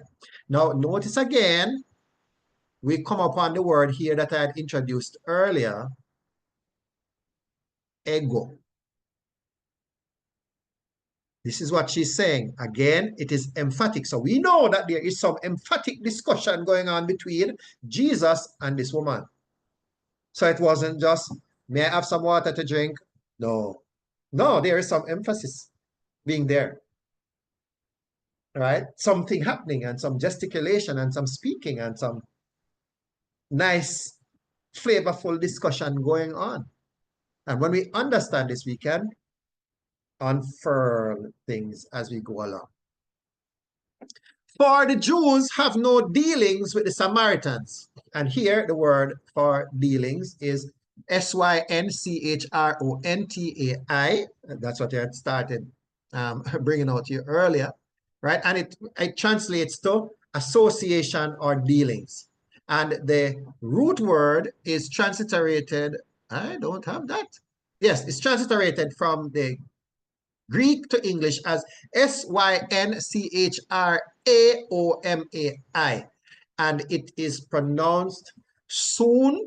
Now, notice again, we come upon the word here that I had introduced earlier, ego. This is what she's saying. Again, it is emphatic. So we know that there is some emphatic discussion going on between Jesus and this woman. So it wasn't just, may I have some water to drink? No. No, there is some emphasis being there. Right? Something happening and some gesticulation and some speaking and some nice, flavorful discussion going on. And when we understand this, we can unfurl things as we go along. For the Jews have no dealings with the Samaritans. And here the word for dealings is Synchrontai. That's what I had started bringing out to you earlier. Right? And it translates to association or dealings. And the root word is transliterated. I don't have that. Yes, it's transliterated from the Greek to English as Synchraomai. And it is pronounced Sunchreomai.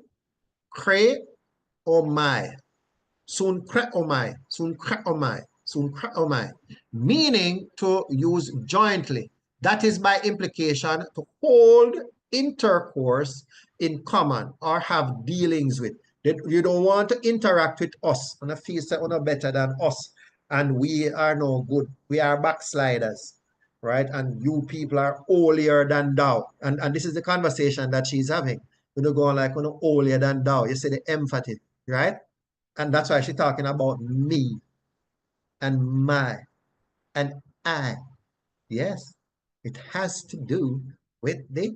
Sunchreomai. Sunchreomai. Sunchreomai. Meaning to use jointly. That is by implication to hold intercourse in common or have dealings with. You don't want to interact with us and feel that you're better than us and we are no good. We are backsliders, right? And you people are holier than thou. And this is the conversation that she's having. You know, going like, holier than thou. You see the emphasis, right? And that's why she's talking about me and my and I. Yes, it has to do with the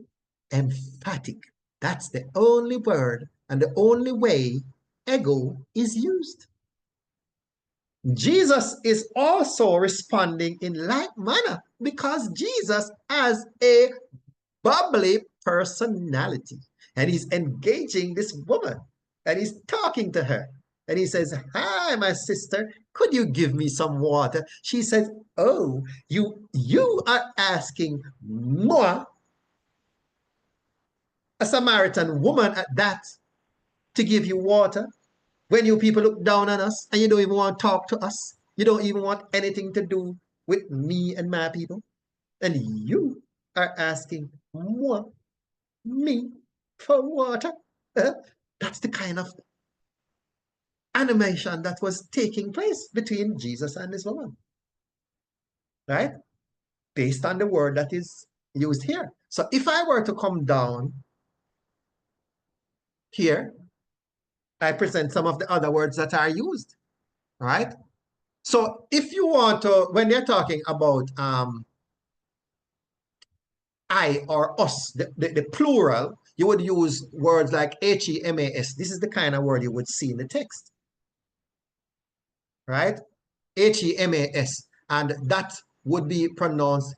emphatic. That's the only word and the only way ego is used. Jesus is also responding in like manner because Jesus has a bubbly personality and he's engaging this woman and he's talking to her and he says, hi, my sister, could you give me some water? She says, oh, you are asking moi, a Samaritan woman at that, to give you water when you people look down on us and you don't even want to talk to us? You don't even want anything to do with me and my people. And you are asking me for water. That's the kind of animation that was taking place between Jesus and this woman, right? Based on the word that is used here. So if I were to come down here, I present some of the other words that are used, right? So if you want to, when they're talking about I or us, the plural, you would use words like HEMAS. This is the kind of word you would see in the text, right? HEMAS. And that would be pronounced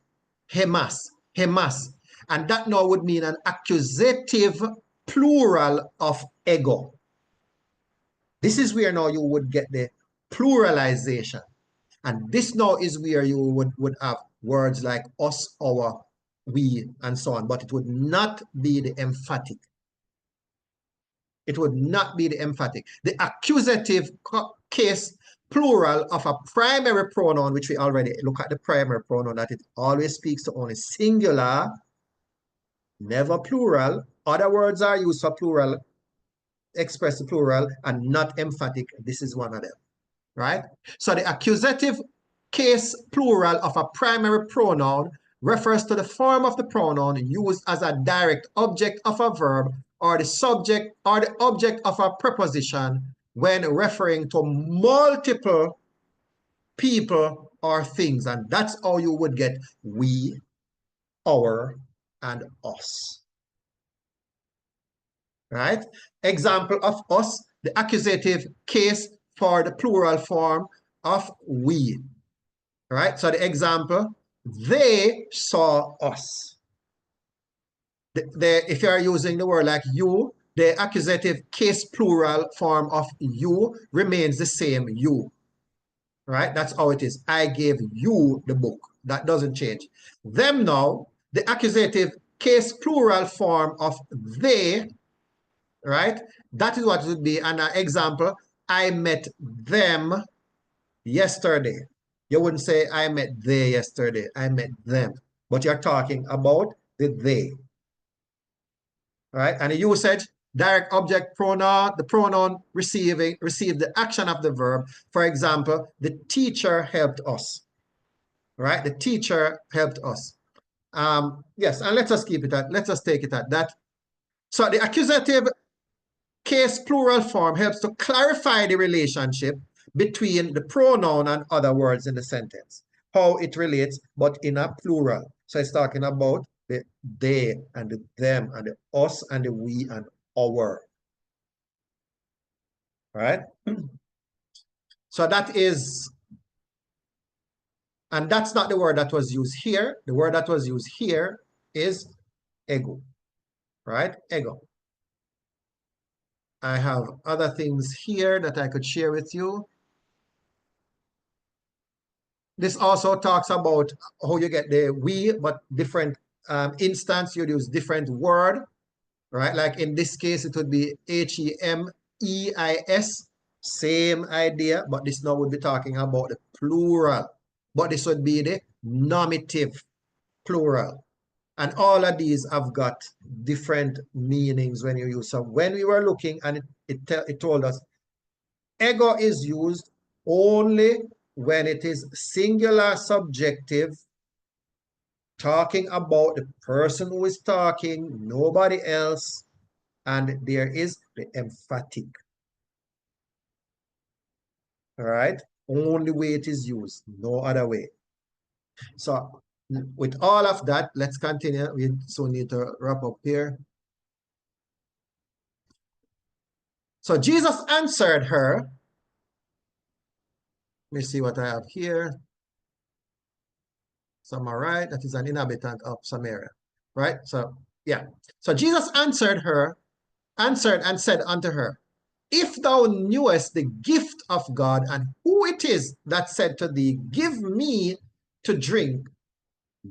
hemas, hemas. And that now would mean an accusative plural of ego. This is where now you would get the pluralization. And this now is where you would have words like us, our, we, and so on. But it would not be the emphatic. It would not be the emphatic. The accusative case plural of a primary pronoun, which we already look at the primary pronoun, that it always speaks to only singular, never plural. Other words are used for plural, express the plural, and not emphatic. This is one of them, right? So the accusative case plural of a primary pronoun refers to the form of the pronoun used as a direct object of a verb or the subject or the object of a preposition when referring to multiple people or things. And that's how you would get we, our, and us. Right? Example of us, the accusative case for the plural form of we. Right? So the example, they saw us. If you are using the word like you, the accusative case plural form of you remains the same, you. Right? That's how it is. I gave you the book. That doesn't change. Them now, the accusative case plural form of they, right? That is what it would be. And an example, I met them yesterday. You wouldn't say I met they yesterday. I met them. But you're talking about the they. Right? And the usage, direct object pronoun, the pronoun received the action of the verb. For example, the teacher helped us. Right? The teacher helped us. Yes, and let's just keep it at, let's just take it at that. So the accusative case plural form helps to clarify the relationship between the pronoun and other words in the sentence, how it relates, but in a plural. So it's talking about the they and the them and the us and the we and our. Right? So that is, and that's not the word that was used here. The word that was used here is ego. Right? Ego. I have other things here that I could share with you. This also talks about how you get the we, but different instance, you'd use different word, right? Like in this case, it would be HEMEIS, same idea, but this now would be talking about the plural. But this would be the nominative plural. And all of these have got different meanings when you use them. When we were looking, and it told us, ego is used only when it is singular subjective, talking about the person who is talking, nobody else, and there is the emphatic. All right? Only way it is used, no other way. So with all of that, let's continue. We soon need to wrap up here. So Jesus answered her. Let me see what I have here. Samaria, that is an inhabitant of Samaria, right? So, yeah. So Jesus answered and said unto her, if thou knewest the gift of God and who it is that said to thee, give me to drink,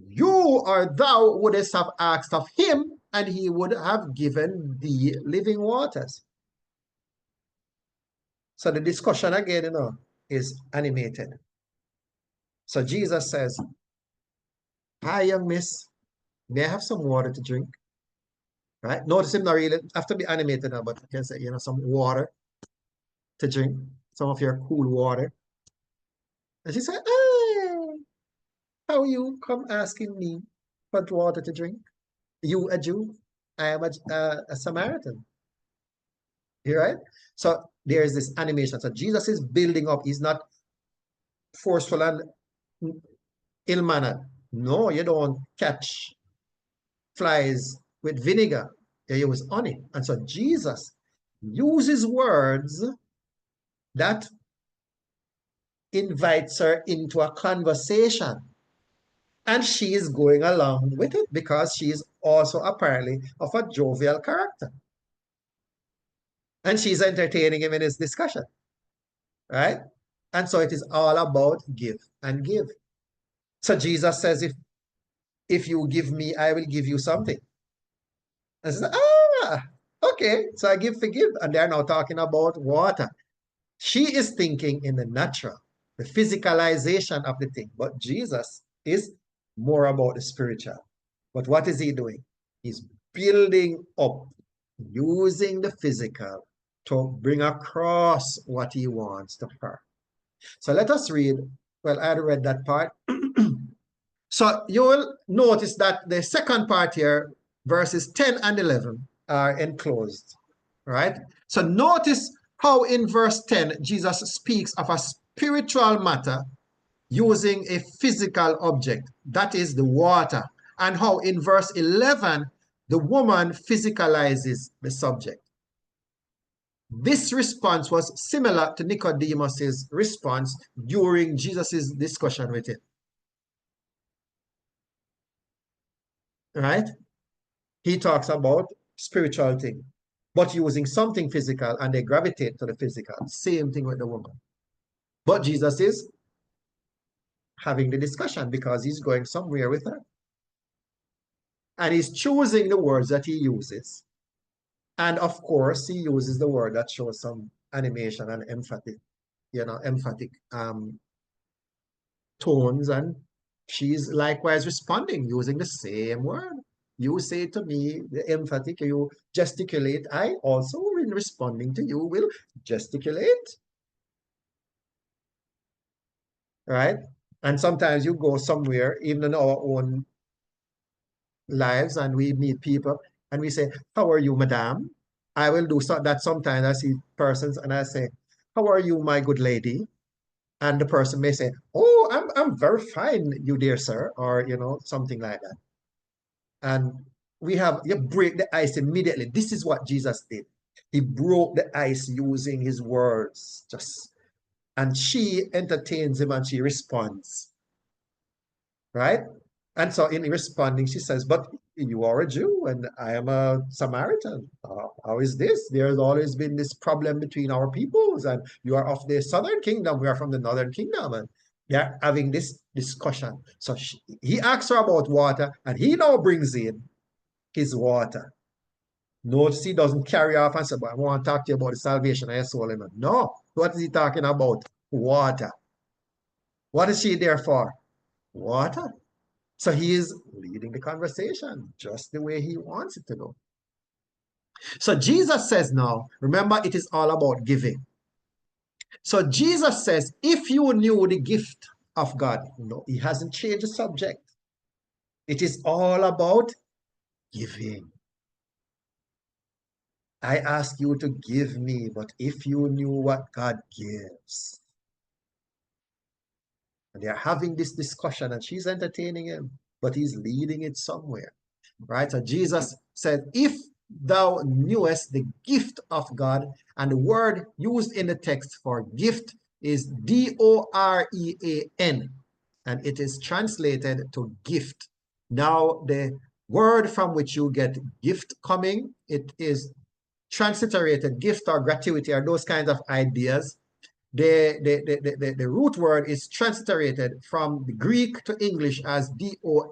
you or thou wouldest have asked of him, and he would have given thee living waters. So the discussion again, is animated. So Jesus says, "Hi, young miss, may I have some water to drink?" Right? Notice him not really have to be animated now, but you can say, some water to drink, some of your cool water. And she said, "Hey, how you come asking me for water to drink? You a Jew, I am a Samaritan." You right? So there's this animation. So Jesus is building up. He's not forceful and ill-mannered. No, you don't catch flies with vinegar. You use honey. And so Jesus uses words that invites her into a conversation. And she is going along with it because she is also apparently of a jovial character. And she's entertaining him in his discussion, right? And so it is all about give and give. So Jesus says, if you give me, I will give you something. And she says, okay, so I give, forgive. And they're now talking about water. She is thinking in the natural, the physicalization of the thing. But Jesus is more about the spiritual. But what is he doing? He's building up, using the physical to bring across what he wants to her. So let us read. Well, I read that part. So you will notice that the second part here, verses 10 and 11, are enclosed, right? So notice how in verse 10, Jesus speaks of a spiritual matter using a physical object, that is the water, and how in verse 11, the woman physicalizes the subject. This response was similar to Nicodemus's response during Jesus's discussion with him. Right? He talks about spiritual thing, but using something physical, and they gravitate to the physical. Same thing with the woman. But Jesus is having the discussion because he's going somewhere with her. And he's choosing the words that he uses. And of course, he uses the word that shows some animation and emphatic tones, and she's likewise responding using the same word. You say to me, the emphatic, you gesticulate. I also, in responding to you, will gesticulate. Right? And sometimes you go somewhere, even in our own lives, and we meet people, and we say, "How are you, madam?" I will do that sometimes. I see persons, and I say, "How are you, my good lady?" And the person may say, "Oh, I'm very fine, you dear sir," or something like that. And you break the ice immediately. This is what Jesus did. He broke the ice using his words. And she entertains him and she responds. Right? And so in responding, she says, "But you are a Jew and I am a Samaritan. How is this? There's always been this problem between our peoples, and you are of the southern kingdom, we are from the northern kingdom." And they're having this discussion. So he asks her about water, and he now brings in his water. Notice he doesn't carry off and say, "But I want to talk to you about the salvation of your soul." No. What is he talking about? Water. What is she there for? Water. So he is leading the conversation just the way he wants it to go. So Jesus says now, remember, it is all about giving. So Jesus says, if you knew the gift of God, no, he hasn't changed the subject. It is all about giving. I ask you to give me, but if you knew what God gives. And they're having this discussion, and she's entertaining him, but he's leading it somewhere. Right? So Jesus said, if thou knewest the gift of God, and the word used in the text for gift is D-O-R-E-A-N, and it is translated to gift. Now, the word from which you get gift coming, it is transliterated gift or gratuity or those kinds of ideas. The root word is transliterated from the Greek to English as D-O-R-E-A,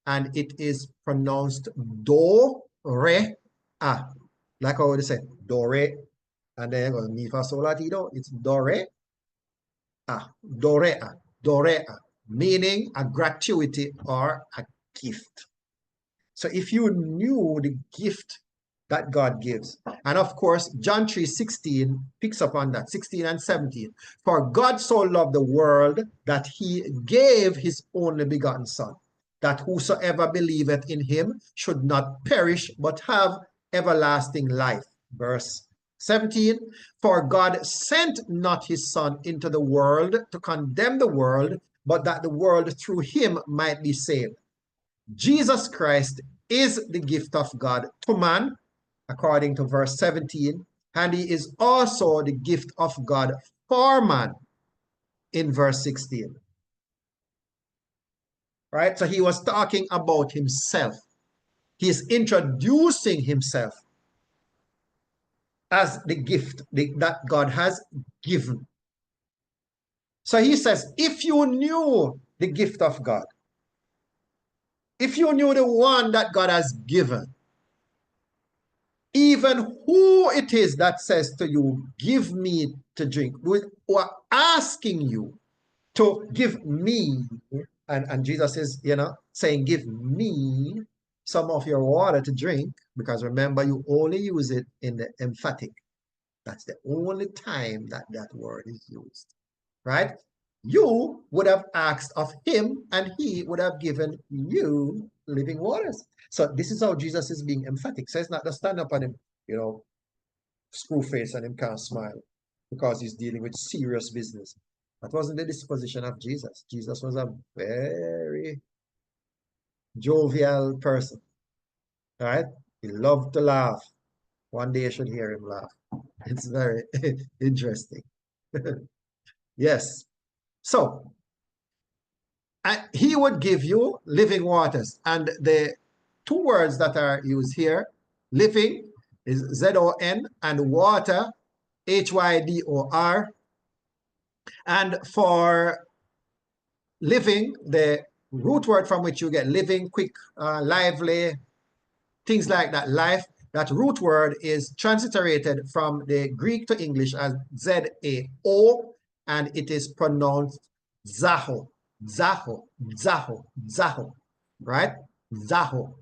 and it is pronounced do, re, a. Like I would say, do, re, And then it goes mi fa sol la ti do. It's dore dorea, dorea, meaning a gratuity or a gift. So if you knew the gift that God gives, and of course, John 3:16 picks up on that, 16 and 17. For God so loved the world that he gave his only begotten Son, that whosoever believeth in him should not perish, but have everlasting life. Verse 17, for God sent not his Son into the world to condemn the world, but that the world through him might be saved. Jesus Christ is the gift of God to man, according to verse 17, and he is also the gift of God for man in verse 16. Right? So he was talking about himself. He's introducing himself as the gift that God has given. So he says, if you knew the gift of God, if you knew the one that God has given, even who it is that says to you, give me to drink, who are asking you to give me, and Jesus is, saying, give me some of your water to drink, because remember, you only use it in the emphatic. That's the only time that that word is used, right? You would have asked of him, and he would have given you living waters. So this is how Jesus is being emphatic. So it's not to stand up on him, screw face and him can't smile because he's dealing with serious business. That wasn't the disposition of Jesus. Jesus was a very jovial person, right? He loved to laugh. One day you should hear him laugh. It's very interesting. Yes. So, he would give you living waters. And the two words that are used here, living is Z-O-N, and water, H-Y-D-O-R. And for living, the root word from which you get living, quick, lively, things like that, life, that root word is transliterated from the Greek to English as Z-A-O, and it is pronounced zaho, zaho, zaho, zaho, right? Zaho,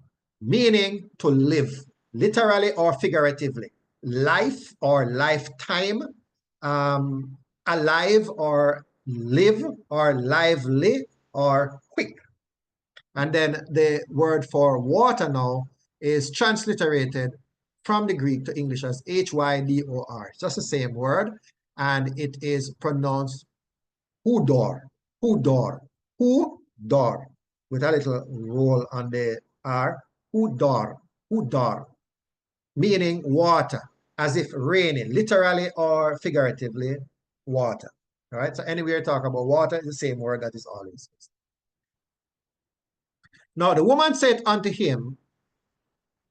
meaning to live, literally or figuratively. Life or lifetime, alive or live or lively or quick. And then the word for water now is transliterated from the Greek to English as H-Y-D-O-R. It's just the same word, and it is pronounced hudor, hudor, hudor, with a little roll on the R, hudor, hudor, meaning water, as if raining, literally or figuratively, water. All right, so anywhere you talk about water, is the same word that is always used. Now the woman said unto him,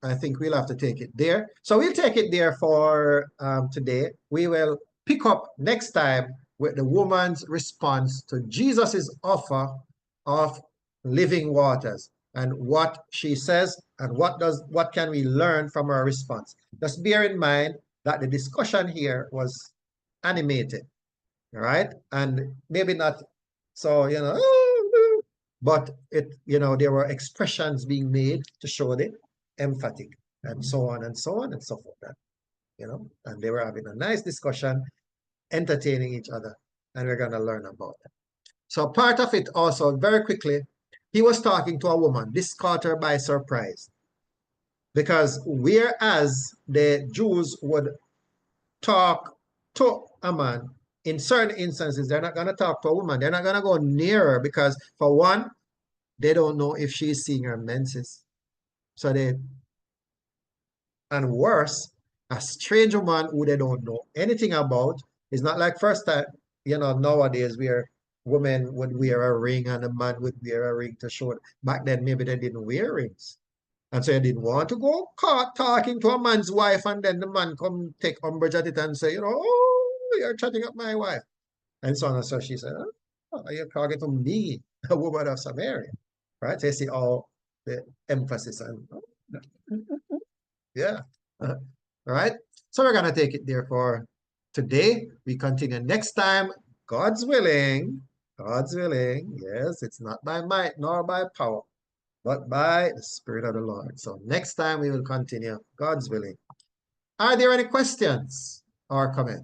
I think we'll have to take it there. So we'll take it there for today. We will pick up next time with the woman's response to Jesus's offer of living waters and what she says and what can we learn from her response. Just bear in mind that the discussion here was animated, all right? And maybe not so, but there were expressions being made to show the emphatic and so on and so on and so forth. And they were having a nice discussion, entertaining each other, and we're going to learn about that. So part of it also, very quickly, he was talking to a woman. This caught her by surprise, because whereas the Jews would talk to a man, in certain instances, they're not going to talk to a woman. They're not going to go near her because, for one, they don't know if she's seeing her menses. So and worse, a strange woman who they don't know anything about. It's not like first time, nowadays where women would wear a ring and a man would wear a ring to show it. Back then, maybe they didn't wear rings. And so you didn't want to go caught talking to a man's wife, and then the man come take umbrage at it and say, oh, you're chatting up my wife. And so on. And so she said, oh, are you talking to me, a woman of Samaria? Right? So you see all the emphasis on, yeah. All right. So we're going to take it there for today. We continue next time, God's willing. God's willing. Yes, it's not by might nor by power, but by the Spirit of the Lord. So next time we will continue, God's willing. Are there any questions or comments?